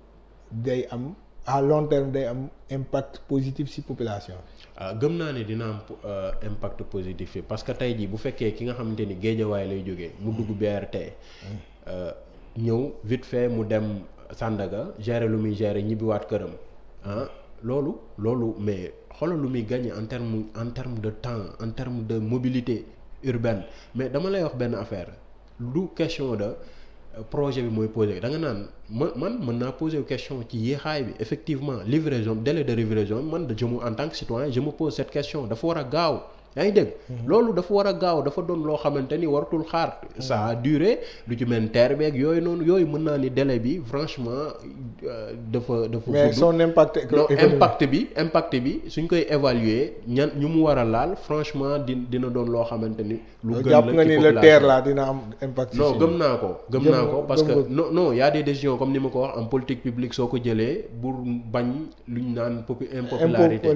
day am à long terme day am impact positif ci population. gëm naa ne dina am impact positif fi parce que tey jii bu fekkee ki nga xamante ni Géejawaay lay jógee mu dugg BRT ñëw vite fait mu dem Sandaga gérer lu muy gérer ñibbiwaat këram loolu mais xoolal lu muy gagner en terme de temps en terme de mobilité urbaine mais dama lay wax benn affaire du question de. Projet bi mooy posé da nga naan man mën naa poser question ci yéexaay bi effectivement livraison délai de livraison man en tant que citoyen je me pose cette question dafa war a gaaw yaa ngi dégg. loolu dafa war a gaaw dafa doon loo xamante ni waratul xaar. ça a duré lu ci mel terre beeg yooyu noonu yooyu mën naa ni délai bi franchement dafa. mais son impact impact bi suñ koy évaluer ñu mu war a laal franchement dina doon loo xamante ni. lu gën la jàpp nga ni le terre là dina am impact. non gëm naa ko parce que non y a des décisions comme ni ma ko wax en politique publique soo ko jëlee pour bañ luñ naan impopularité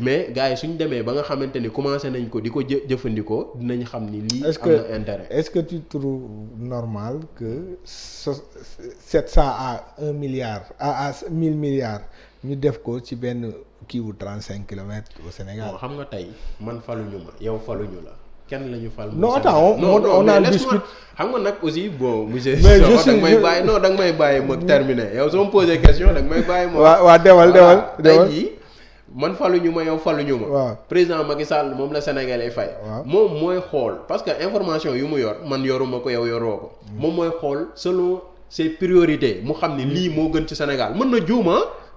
mais gars yi suñ demee ba nga xamante ni commencé nañ ko di ko jëfandikoo dinañ xam ni lii am na intérêt. Est-ce que tu trouves normal que 700 à 1 milliard à 1000 milliards ñu def ko ci benn kii wu 35 kilomètres au Sénégal. xam nga tey man faluñu ma yow faluñu la kenn la ñu fal. non attends on en discute. xam nga nag aussi bon monsieur. mais da nga may bàyyi non da nga may bàyyi ma terminer yow soo ma posé question da nga may bàyyi ma. waaw demal tey jii man faluñu ma yow faluñu ma. waaw président Macky Sall moom la Sénégalais fay. moom mooy xool parce que information yu mu yor man yoruma ko yow yoroo ko. moom mooy xool selon ses priorités mu xam ni lii moo gën ci Sénégal mën na juum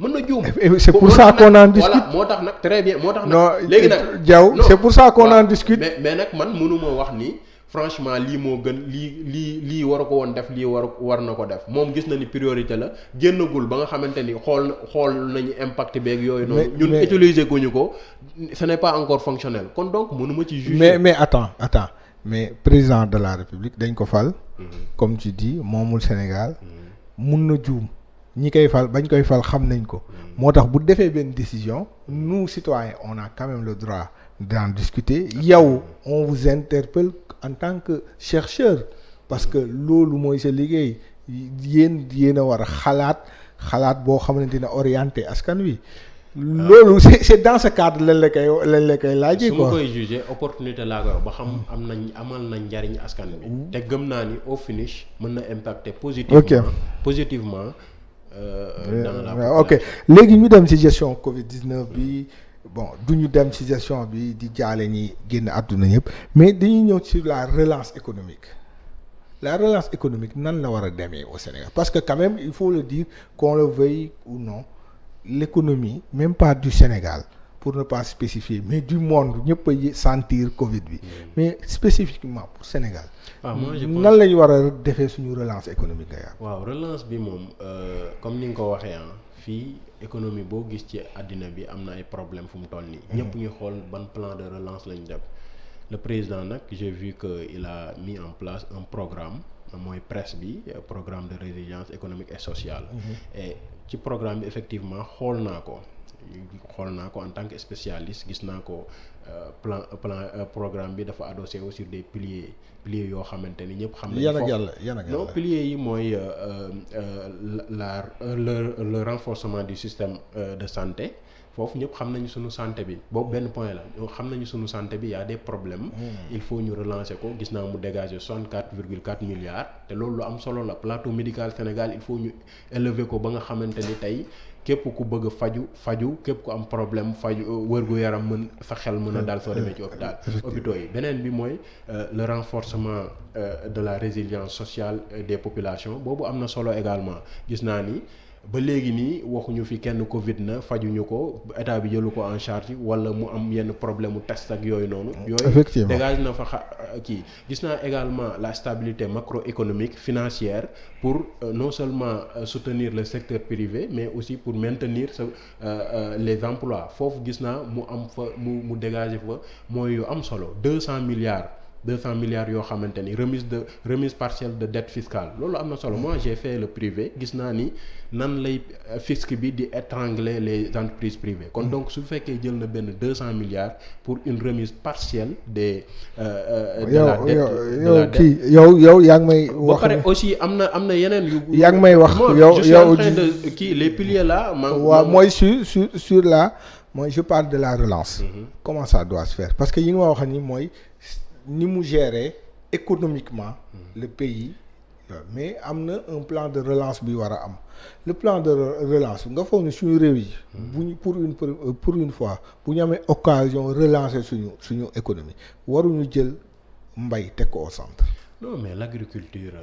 mën na juum. c'est pour ça qu'on en discute. voilà moo tax nag très bien moo tax nag. non léegi nag Diaw c'est pour ça qu'on en discute. mais nag man mënuma wax ni franchement lii moo gën lii war a ko woon def lii war na ko def moom gis na ni priorité la génnagul ba nga xamante ni xool nañu impact beeg yooyu noonu. ñun utiliser guñu ko ce n'est pas encore fonctionnel kon donc mënuma ci juger. mais attends mais président de la République dañ ko fal. comme tu dis moomul Sénégal mun na juum ñi koy fal bañ koy fal xam nañ ko. moo tax bu defee benn décision nous citoyens on a quand même le droit d'en discuter yow on vous interpelle en tant que chercheur parce que loolu mooy sa liggéey yéen a war a xalaat boo xamante ne orienté askan wi. loolu c'est dans ce cadre lañ la koy laajee quoi. su ma koy juger opportunité laa koy wax ba xam amal nañ njariñ askan wi. te gëm naa ni au finish mën na impacter positivement. Dans la population. Ok léegi ñu dem ci gestion Covid-19 bi bon du ñu dem ci gestion bi di jaale ñi génn àdduna yëpp mais dañuy ñëw sur la relance économique nan la war a demee au Sénégal parce que quand même il faut le dire qu'on le veuille ou non l'économie même pas du Sénégal pour ne pas spécifier mais du monde ñëpp a sentir Covid bi mais spécifiquement pour Sénégal. nan la ñu war a defee suñu relance économique nga waaw relance bi moom comme ni nga ko waxee fii économie boo gis ci àddina bi am na ay problème fu mu toll nii. ñëpp ñu xool ban plan de relance lañ def le président nag j'ai vu que il a mis en place un programme mooy presse bi programme de résilience économique et sociale. Et ci programme bi effectivement xool naa ko en tant que spécialiste gis naa ko plan programme bi dafa adossé wu sur des piliers yoo xamante ni ñëpp xam nañu. yan ak non piliers yi mooy le renforcement du système de santé foofu ñëpp xam nañu suñu santé bi boobu benn point la ñoo xam nañu suñu santé bi y a des problèmes. Il faut ñu relancer ko gis naa mu dégager 64,4 milliards te loolu lu am solo la plateau médical Sénégal il faut ñu élever ko ba nga xamante ni tey képp ku bëgg a faju képp ku am problème faju wërgu yaram mën sa xel mën a dal soo demee ci hôpitaux yi beneen bi mooy le renforcement de la résilience sociale des populations boobu am na solo également gis naa ni ba léegi nii waxuñu fi kenn Covid na fajuñu ko état bi jëlu ko en charge wala mu am yenn problème mu test ak yooyu noonu. yooyu dégage na fa kii gis naa également la stabilité macroéconomique financière pour non seulement soutenir le secteur privé mais aussi pour maintenir les emplois foofu gis naa mu am fa mu dégager fa mooy yu am solo 200 milliards yoo xamante ni remise partielle de dette fiscale loolu am na solo moi j'ai fait le privé gis naa ni nan lay fisc bi di étrangler les entreprises privées kon donc su fekkee jël na benn 200 milliards pour une remise partielle de la dette yow yaa ngi may wax ba pare aussi am na yeneen yu yaa ngi may wax yow kii les piliers là waaw mooy sur la mooy je parle de la relance. Comment ça doit se faire parce que yi nga ma wax ni mooy ni mu gérer économiquement le pays mais am na un plan de relance bi war a am le plan de relance nga foog ni suñu réew yi bu ñu pour une fois bu ñu amee occasion relancer suñu économie waruñu jël mbay teg ko au centre. Non mais l'agriculture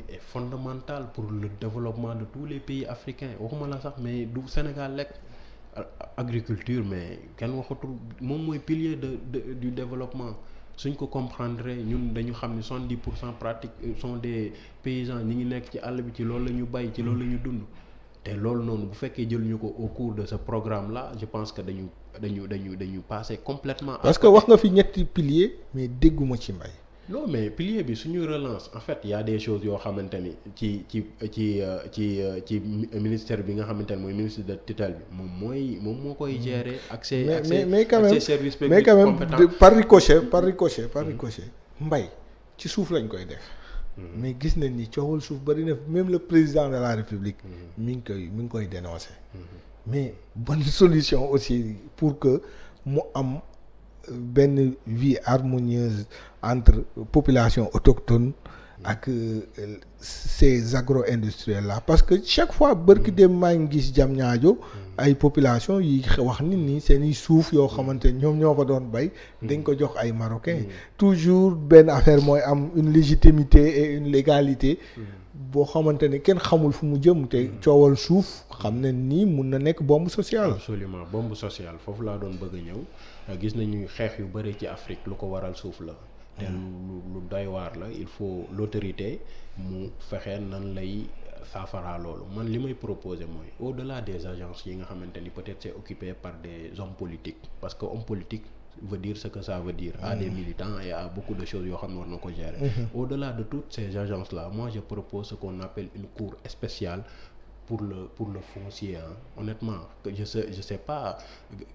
est fondamentale pour le développement de tous les pays africains waxuma la sax mais du Sénégal lekk agriculture mais kenn waxatul moom mooy pilier du développement. suñ ko comprendre ñun dañu xam ne 70% pratique sont des paysans ñi ngi nekk ci àll bi ci loolu la ñu bay ci loolu la ñu dund te loolu noonu bu fekkee jël ñu ko au cours de ce programme là je pense que dañu passer complètement. parce que wax nga fi ñetti piliers mais dégguma ci mbay. non mais pilier bi suñu relance en fait y a des choses yoo xamante ni ci ministère bi nga xamante ne mooy ministre de tutelle bi moom moo koy gérer. accès services publics mais quand même par ricochet mbay ci suuf lañ koy def. mais gis nañ ni coowal suuf bari na même le président de la république. mi ngi koy dénoncer. mais bonne solution aussi pour que mu am. benn vie harmonieuse entre population autochtone ak ces agro-industriels là parce que chaque fois bërki dem maa ngi gis jam ñaajo ay population yi wax nit ñi seeni suuf yoo xamante ñoom ñoo fa doon bay dañ ko jox ay marocains toujours benn affaire mooy am une légitimité et une légalité boo xamante ne kenn xamul fu mu jëm te coowal suuf xam ne nii mun na nekk bombe sociale. absolument bombe sociale foofu laa doon bëgg a ñëw gis nañu xeex yu bëri ci Afrique lu ko waral suuf la te lu doy waar la il faut l'autorité mu fexe nan lay saafara loolu man li may proposer mooy au-delà des agences yi nga xamante ni peut-être c'est occupé par des hommes politiques parce que homme politique veut dire ce que ça veut dire à des militants et à beaucoup de choses yoo xam ne war na ko gérer au-delà de toutes ces agences là moi je propose ce qu'on appelle une cour spéciale pour le foncier honnêtement je sais pas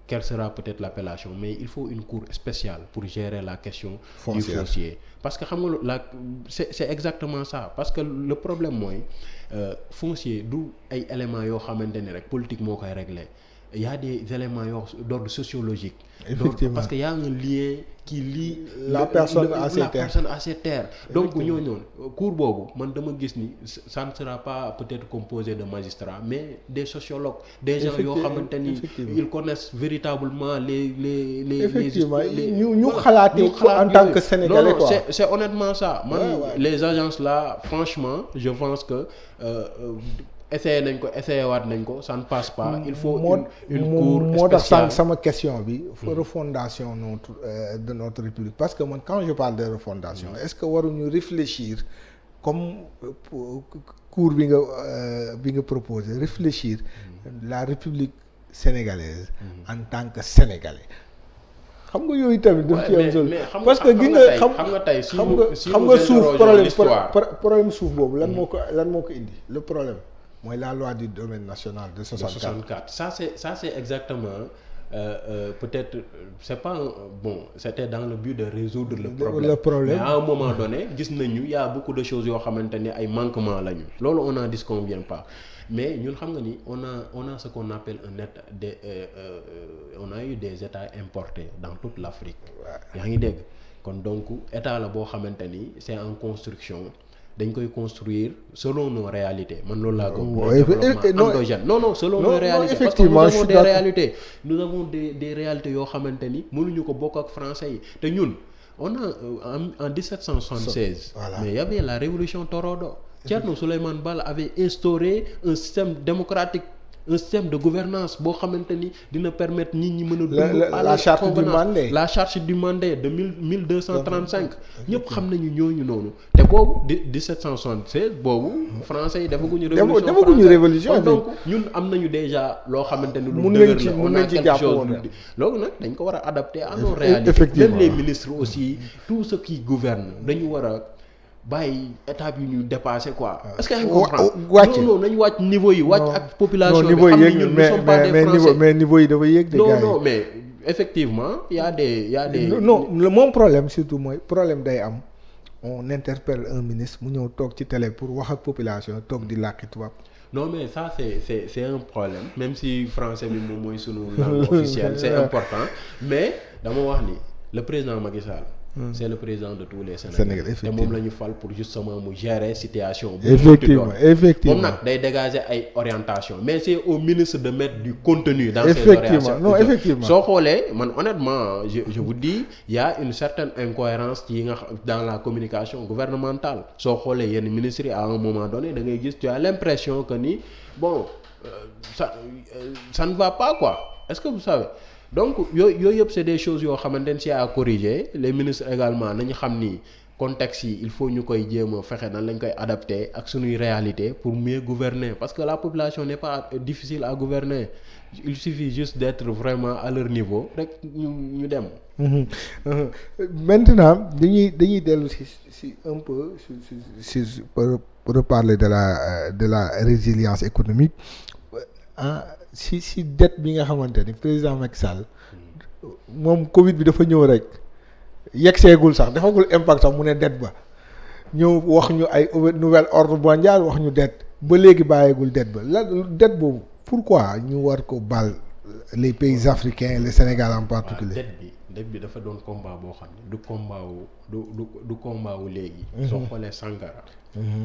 quelle sera peut-être l'appellation mais il faut une cour spéciale pour gérer la question du foncier parce que xam nga c'est exactement ça parce que le problème mooy foncier du ay éléments yoo xamante ni rek politique moo koy régler il y a des éléments d'ordre sociologique. Effectivement. Parce qu'il y a un lien qui lie la personne à ses terres. Donc ñooñu cours boobu man dama gis ni ça ne sera pas peut-être composé de magistrats mais des sociologues des gens yoo xamante ni ils connaissent véritablement les effectivement ñu xalaatee ko en tant que Sénégalais non, quoi. c'est honnêtement ça man les agences là franchement je pense que essayé waat nañ ko ça ne passe pas il faut une cour spéciale moo tax sànq sama question bi refondation de notre République parce que man quand je parle de refondation est-ce que waruñu réfléchir comme cour bi nga proposé réfléchir la République sénégalaise en tant que Sénégalais xam nga yooyu tamit daf ci am solo parce que gi nga xam nga suuf problème suuf boobu lan moo ko indi le problème mooy la loi du domaine national de 64. Ça c'est exactement peut-être c'est pas bon c'était dans le but de résoudre le problème mais à un moment donné gis nañu y a beaucoup de choses yoo xamante ne ay manquements lañu loolu on n'en disconvient pas mais ñun xam nga ni on a ce qu'on appelle on a eu des états importés dans toute l'Afrique yaa ngi dégg kon donc état la boo xamante ni c'est en construction dañ koy construire selon nos réalités man loolu laa gëm. développement endogène non selon nos réalités effectivement parce que nous avons des réalités nous avons des réalités yoo xamante ni mënuñu ko bokk ak français yi te ñun on a en 1776. Voilà. Mais il y avait la révolution Torodo. Thierno Souleymane Baal avait instauré un système démocratique. Un système de gouvernance boo xamante ni dina permettre nit ñi mën a dund la charte du Mandé la charte du Mandé de 1235 ñëpp xam nañu ñooñu noonu te boobu 1776 boobu français yi defaguñu révolution donc ñun am nañu déjà loo xamante ni lu dëgër la on a quelque chose loolu nag dañ ko war a adapter à nos réalités même les ministres aussi tout ce qui gouverne dañu war a bàyyi étape yi ñu dépassé quoi. Est-ce que yaa ngi comprendre non nañu wàcc niveau yi wàcc ak population bi xam ne ñun ne sommes pas des Français mais niveau yi dafa yéeg de gars yi non mais effectivement y a des non mon problème surtout mooy problème day am on interpelle un ministre mu ñëw toog ci télé pour wax ak population toog di làkki tubaab. Non mais ça c'est un problème même si français bi moom mooy sunu langue officielle c'est important mais dama wax ni le président Macky Sall c'est le président de tous les Sénégalais te moom la ñu fal pour justement mu gérer situation bu effectivement moom nag day dégager ay orientation mais c'est au ministre de mettre du contenu dans ces orientations non effectivement soo xoolee man honnêtement je vous dis il y a une certaine incohérence ci nga dans la communication gouvernementale soo xoolee yenn ministres yi à un moment donné da ngay gis tu as l'impression que ni bon ça ne va pas quoi est-ce que vous savez donc yooyu yëpp c'est des choses yoo xamante ne c'est à corriger les ministres également nañu xam ni contexte yi il faut ñu koy jéem a fexe nan lañ koy adapter ak suñuy réalité pour mieux gouverner parce que la population n'est pas difficile à gouverner il suffit juste d'être vraiment à leur niveau rek ñu dem. Maintenant dañuy dellu si un peu si pour reparler de la résilience économique si dette bi nga xamante ni président Macky Sall moom Covid bi dafa ñëw rek yeggseegul sax defagul impact sax mu ne dette ba ñëw wax ñu ay nouvel ordre mondial wax ñu dette ba léegi bàyyeegul dette ba la dette boobu pourquoi ñu war ko baal les pays africains le Sénégal en particulier dette bi dafa doon combat boo xam ne du combat wu léegi soo xoolee Sankara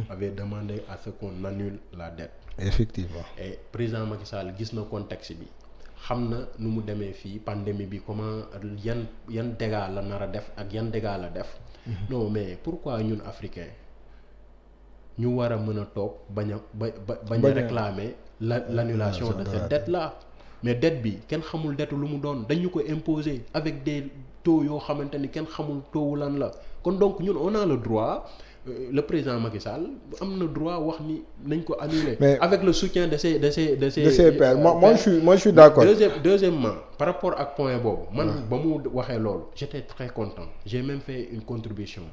avait demandé à ce qu'on annule la dette. Effectivement. Et président Macky Sall gis na contexte bi xam na nu mu demee fii pandémie bi comment yan dégâts la nar a def ak yan dégâts la def. Non mais pourquoi ñun africains ñu war a mën a toog bañ a réclamer l'annulation de cette dette là mais dette bi kenn xamul dette lu mu doon dañu ko imposer avec des taux yoo xamante ni kenn xamul taux lan la kon donc ñun on a le droit. Le président Macky Sall am na droit wax ni nañ ko annuler. Mais avec le soutien de ses pairs. Moi je suis d'accord. Deuxièmement par rapport ak point boobu. man ba mu waxee loolu j'étais très content j'ai même fait une contribution.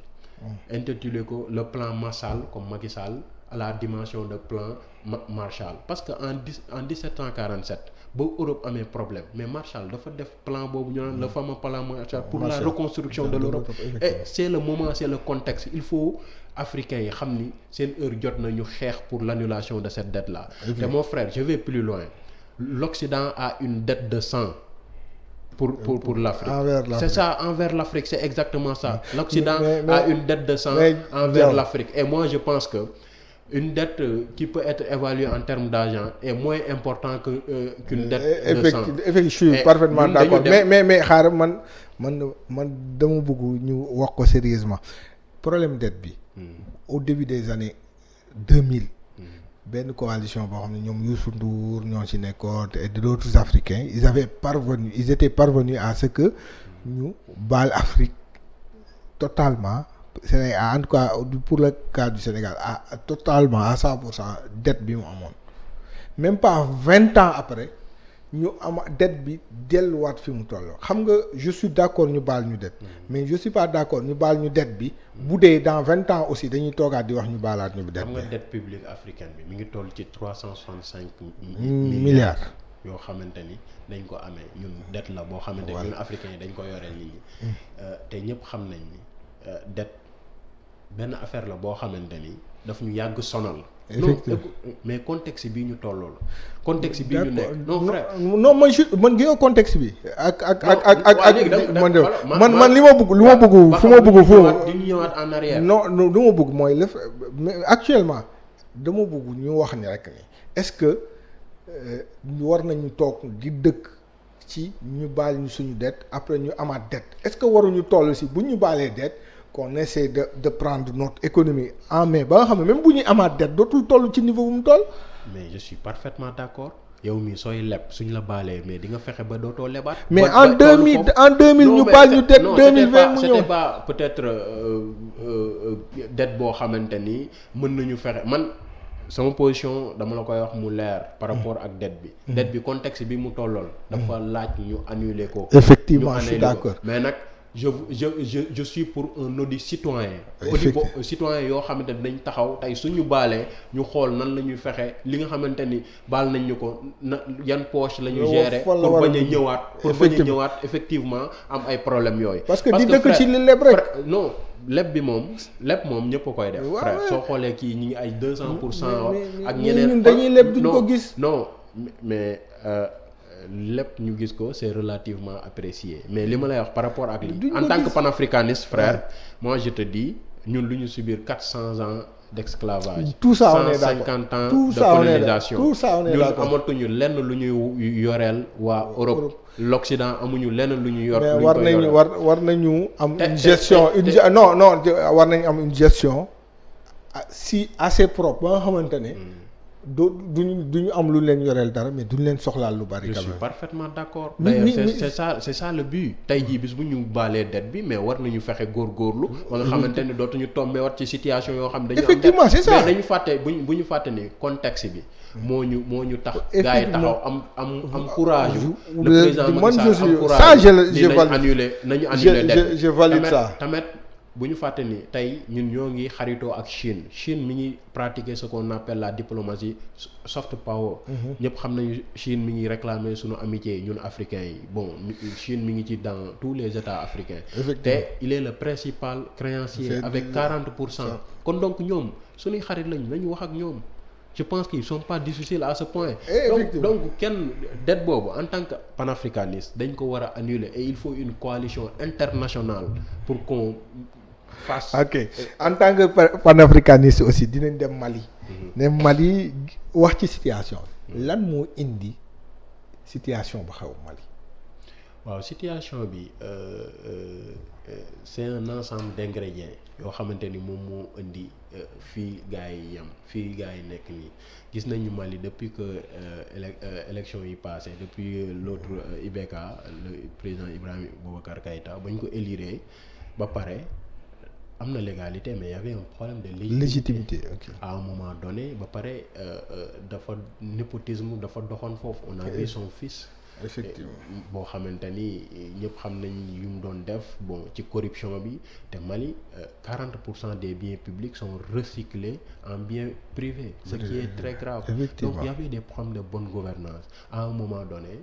Intitulé ko le plan Massal comme Macky Sall à la dimension de plan Marshall parce que en 1747 ba Europe amee problème mais Marshall dafa def plan boobu ñu naan le fameux plan Marshall pour la reconstruction de l'Europe et c'est le moment c'est le contexte il faut africains yi xam ni seen heure jot na ñu xeex pour l'annulation de cette dette là te mon frère je vais plus loin l'Occident a une dette de sang pour l'Afrique. C'est ça, envers l'Afrique, c'est exactement ça. L'Occident a une dette de sang envers l'Afrique. Et moi, je pense que une dette qui peut être évaluée en termes d'argent est moins importante qu'une dette de sang. Effectivement, je suis parfaitement d'accord. Mais xaaral man dama bëgg ñu wax ko sérieusement. Problème dette bi. Au début des années 2000. benn coalition boo xam ne ñoom Youssou Ndour ñoo ci nekkoon et d'autres Africains ils étaient parvenus à ce que ñu baal Afrique totalement en tout cas pour le cas du Sénégal totalement à 100% dette bi mu amoon même pas 20 ans après ñu am dette bi delluwaat fi mu toll xam nga je suis d'accord ñu baal ñu dette mais je suis pas d'accord ñu baal ñu dette bi bu dee dans 20 ans aussi dañuy toogaat di wax ñu baalaat ñu dette bi. xam nga dette publique africaine bi mi ngi toll ci 365 milliards yoo xamante ni dañ ko amee ñun dette la boo xamante ni ñun africains yi dañ ko yoreel nit ñi te ñëpp xam nañ ni dette benn affaire la boo xamante ni daf ñu yàgg sonal. effectivement mais contexte bii ñu tolloo la contexte bii ñu nekk non frère non man gi nga contexte bi ak man li ma bëgg fu ma bëgg fu di ñu ñëwaat en arrière non lu ma bëgg mooy lef mais actuellement dama bëgg ñu wax ni rek ni est-ce que war nañu toog di dëkk ci ñu baal ñu suñu dette après ñu amaat dette est-ce que waruñu toll si bu ñu baalee dette qu'on essaie de prendre notre économie en main ba nga xam ne même bu ñuy amaat dette dootul toll ci niveau bu mu toll. mais je suis parfaitement d'accord yow mii sooy leb suñ la baalee mais di nga fexe ba dootoo lebaat. mais en 2000 ñu baal ñu dette 2020 mu ñëw c'était pas peut-être dette boo xamante ni mën nañu fexe man sama position dama la koy wax mu leer par rapport ak dette bi. dette bi contexte bi mu tollool. dafa laaj ñu annuler ko. effectivement je suis d'accord mais nag. je suis pour un audit citoyen. Citoyen yoo xamante ni dañ taxaw tey suñu baalee ñu xool nan la ñuy fexe li nga xamante ni baal nañ ñu ko na yan poche la ñu gérer pour bañ a ñëwaat effectivement am ay problèmes yooyu. parce que di dëkk ci li leb rek. non leb bi moom ñëpp a koy def. frère soo xoolee kii ñi ngi ay 200%. ak ñeneen ñun dañuy leb duñ ko gis. non mais. lépp ñu gis ko c'est relativement apprécié mais li ma lay wax par rapport ak lii en tant que panafricaniste frère moi je te dis ñun lu ñu subir 400 ans d'esclavage tout ça on est d'accord 150 ans de colonisation tout ça on est d'accord ñun amatuñu lenn lu ñuy yoreel waa Europe l'Occident amuñu lenn lu ñu yor mais war nañu am une gestion war nañu am une gestion si assez propre ba nga xamante ne duñu am lu leen yoreel dara mais duñu leen soxlaal lu bari. je suis parfaitement d'accord. d'ailleurs c'est ça le but. tey jii bis bu ñu baalee dette bi mais war nañu fexe góorgóorlu. ba nga xamante ni dootuñu tombé wat ci situation yoo xam dañu am effectivement c'est ça mais dañu fàtte bu ñu fàtte ni contexte bi. moo ñu tax. gars yi taxaw am courage. le président Macky Sall am courage nañu annuler dette je valide ça tamit bu ñu fàtte ni tey ñun ñoo ngi xaritoo ak Chine mi ngi pratiquer ce qu'on appelle la diplomatie soft power. ñëpp xam nañu Chine mi ngi réclamer suñu amitié ñun africains yi bon Chine mi ngi ci dans tous les états africains. te il est le principal créancier avec 40%. kon donc ñoom suñuy xarit lañu nañu wax ak ñoom. je pense qu'ils sont pas difficiles à ce point. donc kenn dette boobu en tant que panafricaniste dañ ko war a annuler et il faut une coalition internationale pour qu'on fasse. ok en tant que panafricaniste aussi dinañ dem Mali. ne Mali wax ci situation bi. lan moo indi situation bu xew Mali. waaw situation bi c'est un ensemble d'ingrédients yoo xamante ni moom moo indi fii gars yi yam fii gars yi nekk nii gis nañu Mali depuis que élection yi passé depuis l'autre IBK le président Ibrahima Boubacar Keïta ba ñu ko élire ba pare am na légalité mais y avait un problème de légitimité. Okay. À un moment donné ba pare dafa népotisme dafa doxoon foofu on a vu son fils effectivement boo xamante ni ñëpp xam nañ yu mu doon def bon ci corruption bi te Mali 40% des biens publics sont recyclés en biens privés ce qui est très grave. Donc il y avait des problèmes de bonne gouvernance à un moment donné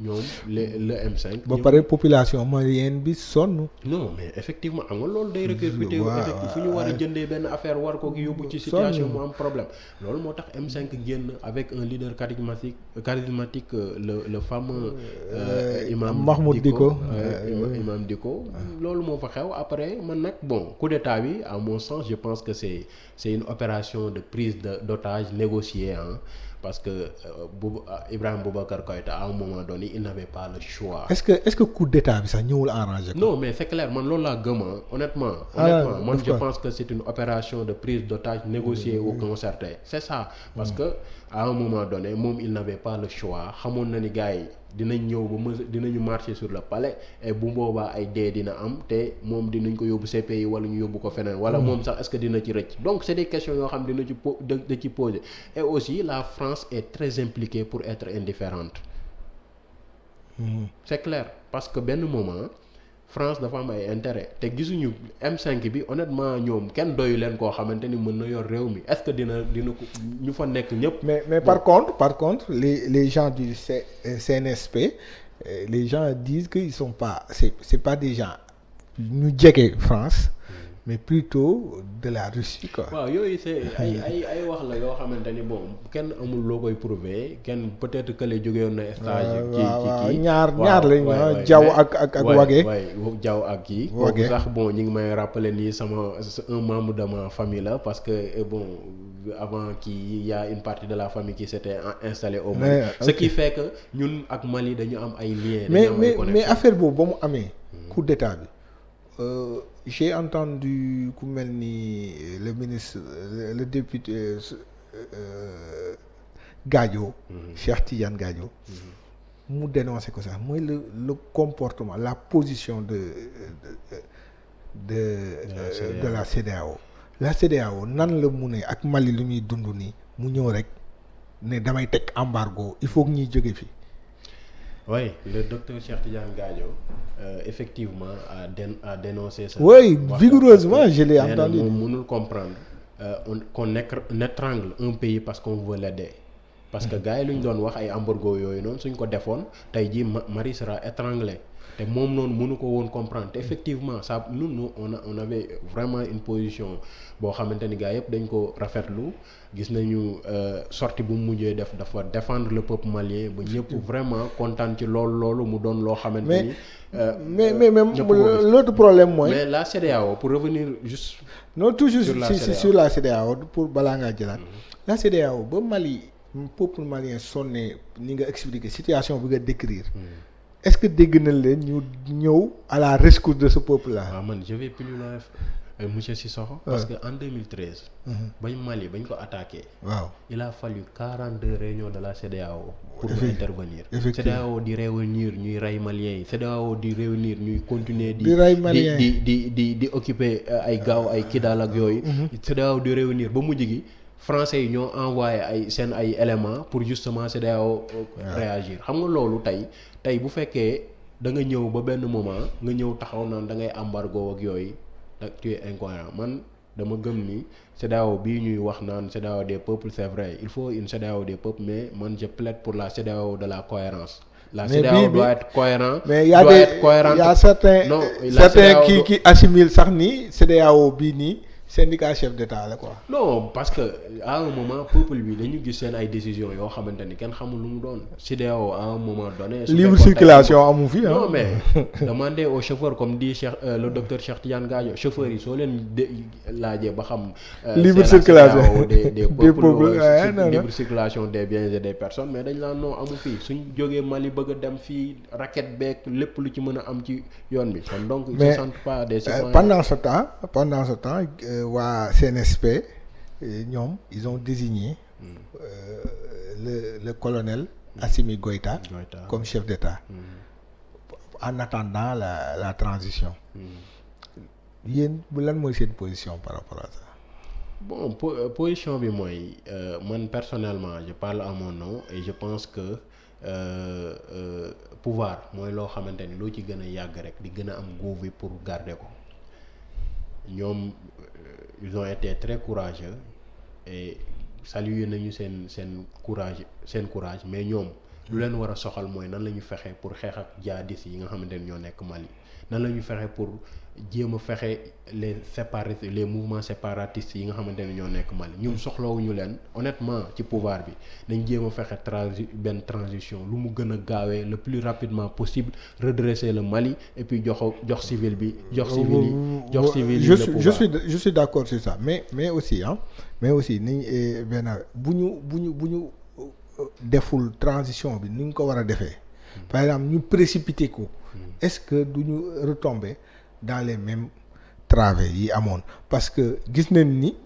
ñoom le M5. ba pare population malienne bi sonn. non mais effectivement am nga loolu day répercuté wu fu ñu war a jëndee benn affaire war ko yóbbu ci situation mu am problème loolu moo tax M5 génn avec un leader charismatique le fameux imam Mahmoud Dicko imam Dicko loolu moo fa xew après man nag bon coup d'état bi à mon sens je pense que c'est une opération de prise d'otage négociée hein. Parce que Ibrahim Boubacar Keïta à un moment donné il n'avait pas le choix. est-ce que coup d'état bi sax ñëwul arrangé ko. non mais c'est clair man loolu laa gëm honnêtement. man je pense que c'est une opération de prise d'otage négociée ou concertée c'est ça. parce que à un moment donné moom il n'avait pas le choix xamoon na ni gars yi dinañ ñëw ba dinañu marcher sur le palais et bu boobaa ay dee dina am te moom dinañ ko yóbbu CPI wala ñu yóbbu ko feneen. wala moom sax est-ce que dina ci rëcc. donc c'est des questions yoo xam dina ci da ci poser et aussi la France est très impliquée pour être indifférente. C'est clair parce que benn moment France dafa am ay intérêt te gisuñu M5 bi honnêtement ñoom kenn doyu leen koo xamante ni mën na yor réew mi est-ce que dina ko ñu fa nekk ñëpp. mais par contre les gens du CNSP les gens disent que ils sont pas c'est pas des gens ñu jege France. mais plutôt de la Russie quoi. waaw yooyu c'est ay wax la yoo xamante ni bon kenn amul loo koy prouver kenn peut-être que lay jógewoon na stage. ci kii ñaar lañ Diaw ak Wage. Diaw ak kii. kooku sax bon ñu ngi may rappeler nii un membre de ma famille la parce que bon avant kii y a une partie de la famille qui s'était installée au Mali. Ce qui fait que ñun ak Mali dañu am ay liens. mais affaire boobu ba mu amee. coup d'état bi. J'ai entendu ku mel ni le ministre le député Gadio. Cheikh Tidiane Gadio. mu dénoncé ko sax mooy le comportement la position de la CEDEAO. la CEDEAO nan la mu ne ak Mali lu muy dund nii mu ñëw rek ne damay teg embargo il faut que ñuy jóge fi. Oui, le docteur Cheikh Tidiane Gadio effectivement a dénoncé ça. Oui, vigoureusement, je l'ai entendu. On mënul comprendre qu'on étrangle un pays parce qu'on veut l'aider. Parce que gars yi lu ñu doon wax ay embargo yooyu noonu suñ ko defoon tey jii Mali sera étranglé te moom noonu mënu ko woon comprendre te effectivement ça nous on avait vraiment une position boo xamante ni gars yëpp dañ ko rafetlu gis nañu sortie bu mu mujjee def dafa défendre le peuple malien ba ñëpp vraiment kontaan ci loolu mu doon loo xamante ni. mais même l'autre problème mooy. mais la CEDEAO pour revenir juste. non toujours sur la CEDEAO pour balaa ngaa jëlaat. la CEDEAO ba Mali peuple malien sonné ni nga expliquer situation bi nga décrire. est-ce que dégg na leen ñu ñëw à la rescousse de ce peuple là. waaw man je vais plus loin monsieur Sissoko. parce que en 2013. bañ Mali bañ ko attaqué. waaw il a fallu 42 réunions de la CEDEAO. pour intervenir. effectivement CEDEAO di réunir ñuy rey maliens yi CEDEAO di réunir ñuy continuer. di rey maliens di occuper ay gaaw ay Kidal ak yooyu. CEDEAO di réunir ba mujj gi. Français yi ñoo envoyé seen ay éléments pour justement CEDEAO réagir xam nga loolu tey bu fekkee da nga ñëw ba benn moment nga ñëw taxaw naan da ngay embargo ak yooyu tu es incohérent man dama gëm ni CEDEAO bii ñuy wax naan CEDEAO des peuples c'est vrai il faut une CEDEAO des peuples mais man je plaide pour la CEDEAO de la cohérence. La CEDEAO doit être cohérent. mais y a certains qui assimilent sax ni CEDEAO bii nii. syndicat chef d'état la quoi. non parce que à un moment peuple bi dañu gis seen ay décisions yoo xamante ni kenn xamul lu mu doon CEDEAO à un moment donné. libre circulation amu fi non mais demandez aux chauffeurs comme dit le docteur Cheikh Tidiane Gadio chauffeurs yi soo leen laajee ba xam. libre circulation des peuples libre circulation des biens et des personnes mais dañ la non amu fii suñ jógee Mali bëgg a dem fii raquette beeg lépp lu ci mën a am ci yoon bi kon donc. ils ne sentent pas des citoyens. pendant ce temps. waa CNSP ñoom ils ont désigné le colonel Assimi Goïta comme chef d'État en attendant la transition yéen lan mooy seen position par rapport à ça. bon position bi mooy man personnellement je parle à mon nom et je pense que pouvoir mooy loo xamante ni loo ci gën a yàgg rek di gën a am goût bi pour garder ko ñoom ils ont été très courageux et saluer nañu seen courage mais ñoom lu leen war a soxal mooy nan la ñu fexe pour xeex ak jihadistes yi nga xamante ni ñoo nekk Mali nan la ñu fexe pour jéem a fexe les mouvements séparatistes yi nga xamante ne ñoo nekk Mali ñun soxlawuñu leen honnêtement ci pouvoir bi nañ jéem a fexe benn transition lu mu gën a gaawee le plus rapidement possible redresser le Mali et puis jox civil yi le pouvoir. Je suis d'accord sur ça mais aussi ni benn bu ñu deful transition bi ni ñu ko war a defee par exemple ñu précipité ko est-ce que duñu retomber dans les mêmes travers yi amoon parce que gis nañ ni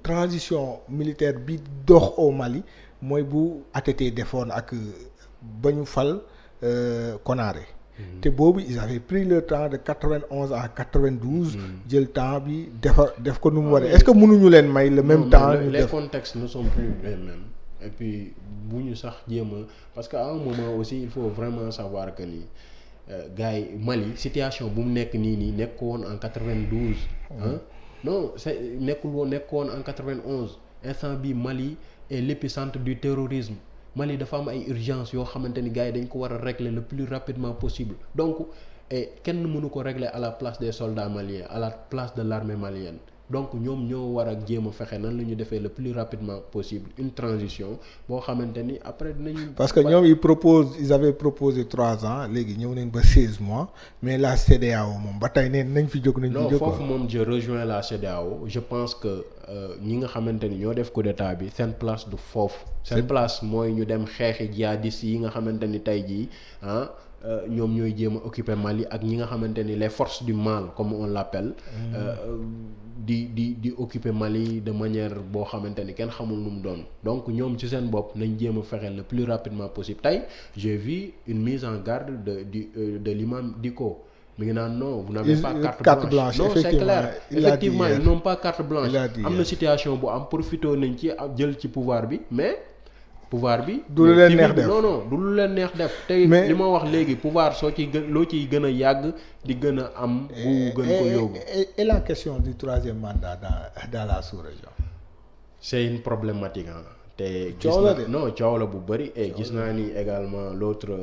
transition militaire bi dox au Mali mooy bu ATT defoon ak ba ñu fal Konaré te boobu ils avaient pris le temps de 91 à 92 jël temps bi def ko nu mu waree est-ce que mënuñu leen may le même temps les contextes ne sont plus les mêmes et puis bu ñu sax jéem a parce que à un moment aussi il faut vraiment savoir que ni gars yi Mali situation bu mu nekk nii nekk woon en 92 non c'est nekk woon en 91 instant bi Mali est l'épicentre du terrorisme Mali dafa am ay urgence yoo xamante ni gars yi dañ ko war a régler le plus rapidement possible donc kenn mënu ko régler à la place des soldats maliens à la place de l'armée malienne donc ñoom ñoo war a jéem a fexe nan la ñu defee le plus rapidement possible une transition boo xamante ni après dinañu. parce que ñoom ils avaient proposé 3 ans léegi ñëw nañ ba 16 mois mais la CEDEAO moom ba tey neen nañ fi jóg. non foofu moom je rejoins la CEDEAO je pense que ñi nga xamante ni ñoo def coup d'état bi seen place du foofu. seen place mooy ñu dem xeexi jihadistes yi nga xamante ni tey jii ñoom ñooy jéem a occuper Mali ak ñi nga xamante ni les forces du mal comme on l'appelle di occuper Mali de manière boo xamante ni kenn xamul nu mu doon donc ñoom ci seen bopp nañ jéem a fexe le plus rapidement possible tey j'ai vu une mise en garde de l'imam Dicko mi ngi naan non vous n'avez pas carte blanche non c'est clair effectivement ils n'ont pas carte blanche am na situation bu am profité nañ ci jël ci pouvoir bi mais pouvoir bi du lu leen neex def non du lu leen neex def tey li ma wax léegi pouvoir soo ci gën loo ciy gën a yàgg di gën a am bu gën ko yóbbu et la question du 3e mandat dans la sous-région c'est une problématique te gis naa non coow la bu bëri et gis naa ni également l'autre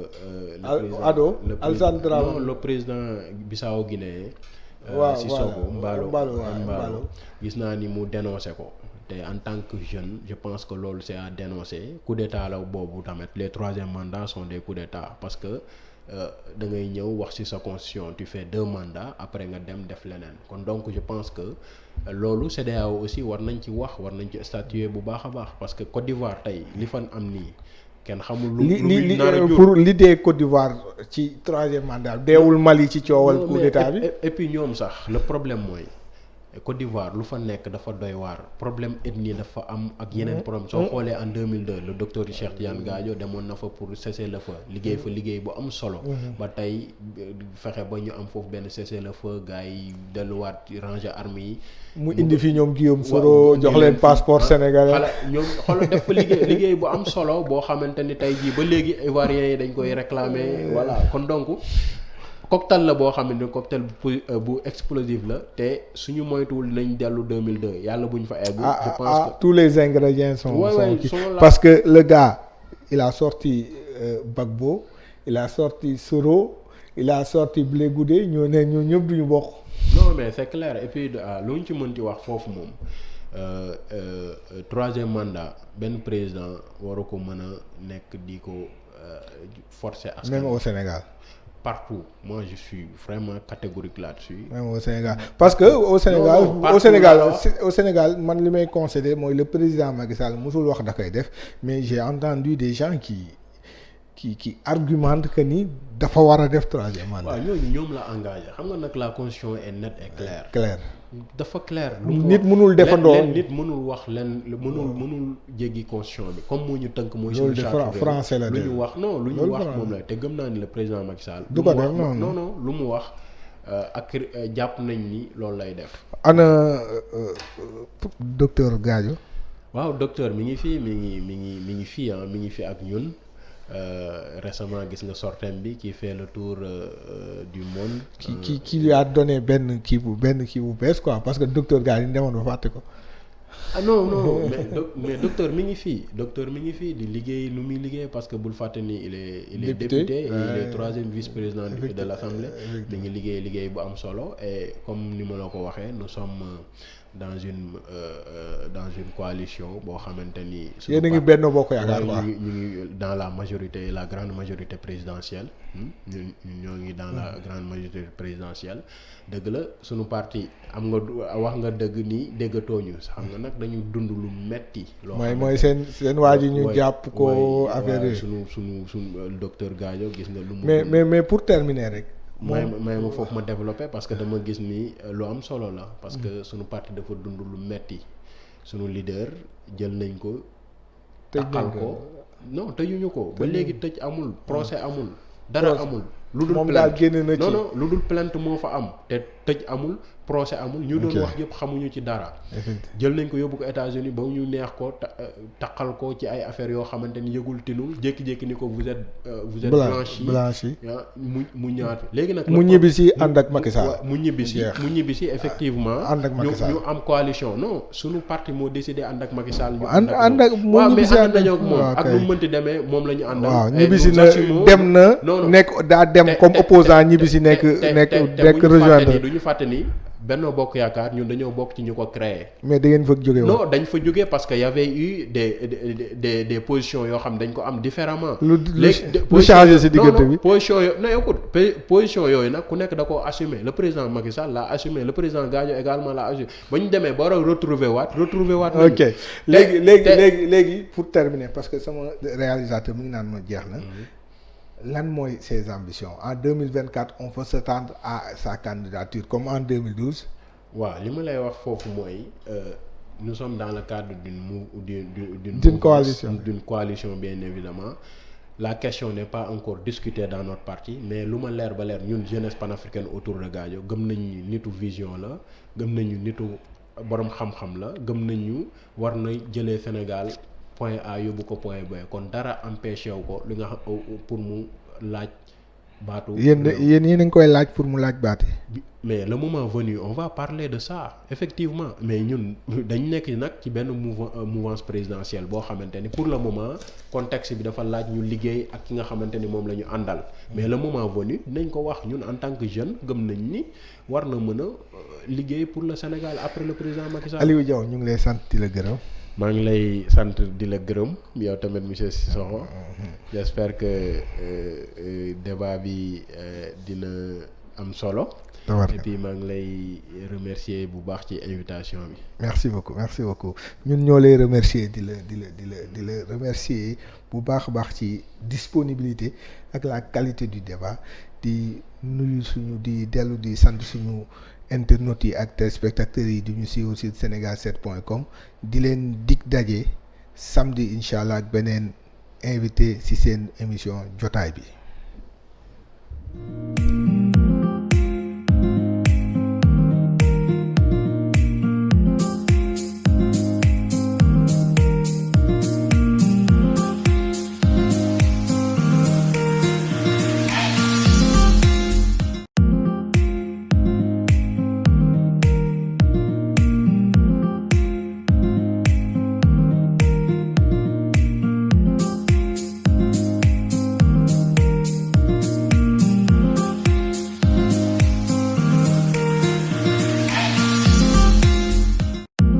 le président Bissau Guinée Sissoko Embalo gis naa ni mu dénoncé ko te en tant que jeune je pense que loolu c'est à dénoncer coup d'état la boobu tamit les 3e mandats sont des coups d'état parce que da ngay ñëw wax ci sa constitution tu fais 2 mandats après nga dem def leneen kon donc je pense que loolu CEDEAO aussi war nañ ci wax war nañ ci statuer bu baax a baax parce que Côte d'Ivoire tey li fan am nii kenn xamul lu pour l'idée Côte d'Ivoire ci 3e mandat deewul Mali ci coowal coup d'état bi et puis ñoom sax le problème mooy Côte d'Ivoire lu fa nekk dafa doy waar problème ethnie dafa am ak yeneen problème soo xoolee en 2002 le docteur Cheikh Tidiane Gadio demoon na fa pour cessez-le-feu liggéey bu am solo ba tey fexe ba ñu am foofu benn cessez-le-feu gars yi delluwaat ranger armes yi mu indi fi ñoom Guillaume Soro jox leen passeport sénégalais ñoom xoolal def fa liggéey bu am solo boo xamante ni tey jii ba léegi ivoiriens yi dañ koy réclamer voilà kon donc cocktail la boo xam ne cocktail bu explosif la te suñu moytuwul nañ dellu 2002 yàlla buñ fa egg. je pense que tous les ingrédients sont parce que le gars il a sorti Gbagbo il a sorti Soro il a sorti Blé Goudé ñoo ñëpp duñu bokk. non mais c'est clair et puis lu ñu ci mënti wax foofu moom 3e mandat benn président waru ko mën a nekk di ko forcer. même au Sénégal. Partout moi je suis vraiment catégorique là-dessus. même au Sénégal parce que au Sénégal man li may considérer mooy le président Macky Sall musul wax da koy def mais j'ai entendu des gens qui argumentent que ni dafa war a def 3e mandat. waaw ñoom la engagé xam nga nag la constitution est nette et claire. dafa clair. nit mënul defandoo nit mënul wax mënul jéggi constitution bi comme moo ñu tënk mooy. suñu charte français la lu ñu wax non lu ñu wax moom la te gëm naa ni le président Macky Sall. du ko def non lu mu wax ak jàpp nañ ni loolu lay def. ana docteur Gadio. waaw docteur mi ngi fii mi ngi fii mi ngi fi ak ñun. récemment gis nga sortem bi qui fait le tour du monde. qui lui a donné benn kii bu bees quoi parce que docteur gars yi ñu demoon ba fàtte ko. ah non mais docteur mi ngi fii di liggéey lu muy liggéey parce que bul fàtte ni il est député et il est troisième vice-président de l'Assemblée. mi ngi liggéey bu am solo et comme ni ma la ko waxee nous sommes dans une coalition boo xamante ni. yéen a ngi Benno Bokk Yaakaar quoi ñu ngi dans la grande majorité présidentielle. ñoo ngi dans la grande majorité présidentielle dëgg la sunu parti am nga wax nga dëgg ni déggatooñu xam nga nag dañu dund lu metti loo mooy seen waa ji ñu jàpp ko affaire yi sunu docteur Gadio gis nga lu mu mais pour terminer rek may ma foofu ma développer parce que dama gis ni lu am solo la parce que sunu parti dafa dund lu metti sunu leader jël nañ ko taxal ko non tëjuñu ko ba léegi tëj amul procès amul dara amul lu dul moom daal génn na ci non lu dul plainte moo fa am te tëj amul procès amul ñu doon wax yëpp xamuñu ci dara jël nañ ko yóbbu ko États-Unis ba ñu neex ko taqal ko ci ay affaires yoo xamante ni yëgul tinul jékki-jékki ni ko vous êtes blanchi mu ñëwaat léegi nag mu ñibbi si ànd ak Macky Sall mu ñibbi si effectivement ànd ak Macky Sall ñu am coalition non suñu parti moo décidé ànd ak Macky Sall ñu ànd ak mu ñibbi si ànd nañoo ak moom ak lu mu mënti demee moom la ñu àndal waaw ñibbi si na dem na nekk daa dem comme opposant ñibbi si nekk rejoindre du ñu fàtte ni Benno Bokk Yaakaar ñun dañoo bokk ci ñu ko créé. mais da ngeen fa jógee non dañ fa jógee parce que y avait eu des positions yoo xam dañ ko am différemment. lu changé si diggante bi position yo non écoute position yooyu nag ku nekk da koo assumer le président Macky Sall l'a assumé le président Gadio également l'a assumé ba ñu demee ba war a retrouver waat. ok léegi pour terminer parce que sama réalisateur mi ngi naan ma jeex na. lan mooy ses ambitions en 2024 on peut s'attendre à sa candidature comme en 2012. waaw li ma lay wax foofu mooy nous sommes dans le cadre d'une coalition bien évidemment la question n'est pas encore discutée dans notre parti mais lu ma leer ba leer ñun jeunesse panafricaine autour de Gadio gëm nañu nitu vision la gëm nañu nitu borom xam-xam la gëm nañu war na jëlee Sénégal point A yóbbu ko point B kon dara empêché wu ko li nga xam pour mu laaj baatu. yéen a ngi koy laaj pour mu laaj baat yi. mais le moment venu on va parler de ça effectivement mais ñun dañ nekk nag ci benn mouvance présidentielle boo xamante ni pour le moment contexte bi dafa laaj ñu liggéey ak ki nga xamante ni moom la ñu àndal mais le moment venu nañ ko wax ñun en tant que jeune gëm nañ ni war na mën a liggéey pour le Sénégal après le président Macky Sall. Aliou Diaw ñu ngi lay sant di la gërëm. maa ngi lay sant di la gërëm yow tamit monsieur Sissoko j'espère que débat bi dina am solo et puis maa ngi lay remercier bu baax ci invitation bi. merci beaucoup ñun ñoo lay remercier di la remercier bu baax a baax ci disponibilité ak la qualité du débat di nuyu di dellu di sant suñu internautes yi ak téléspectateurs yi di ñu suivre sur Sénégal7.com di leen dig daje samedi incha allah ak beneen invité ci seen émission jotaay bi.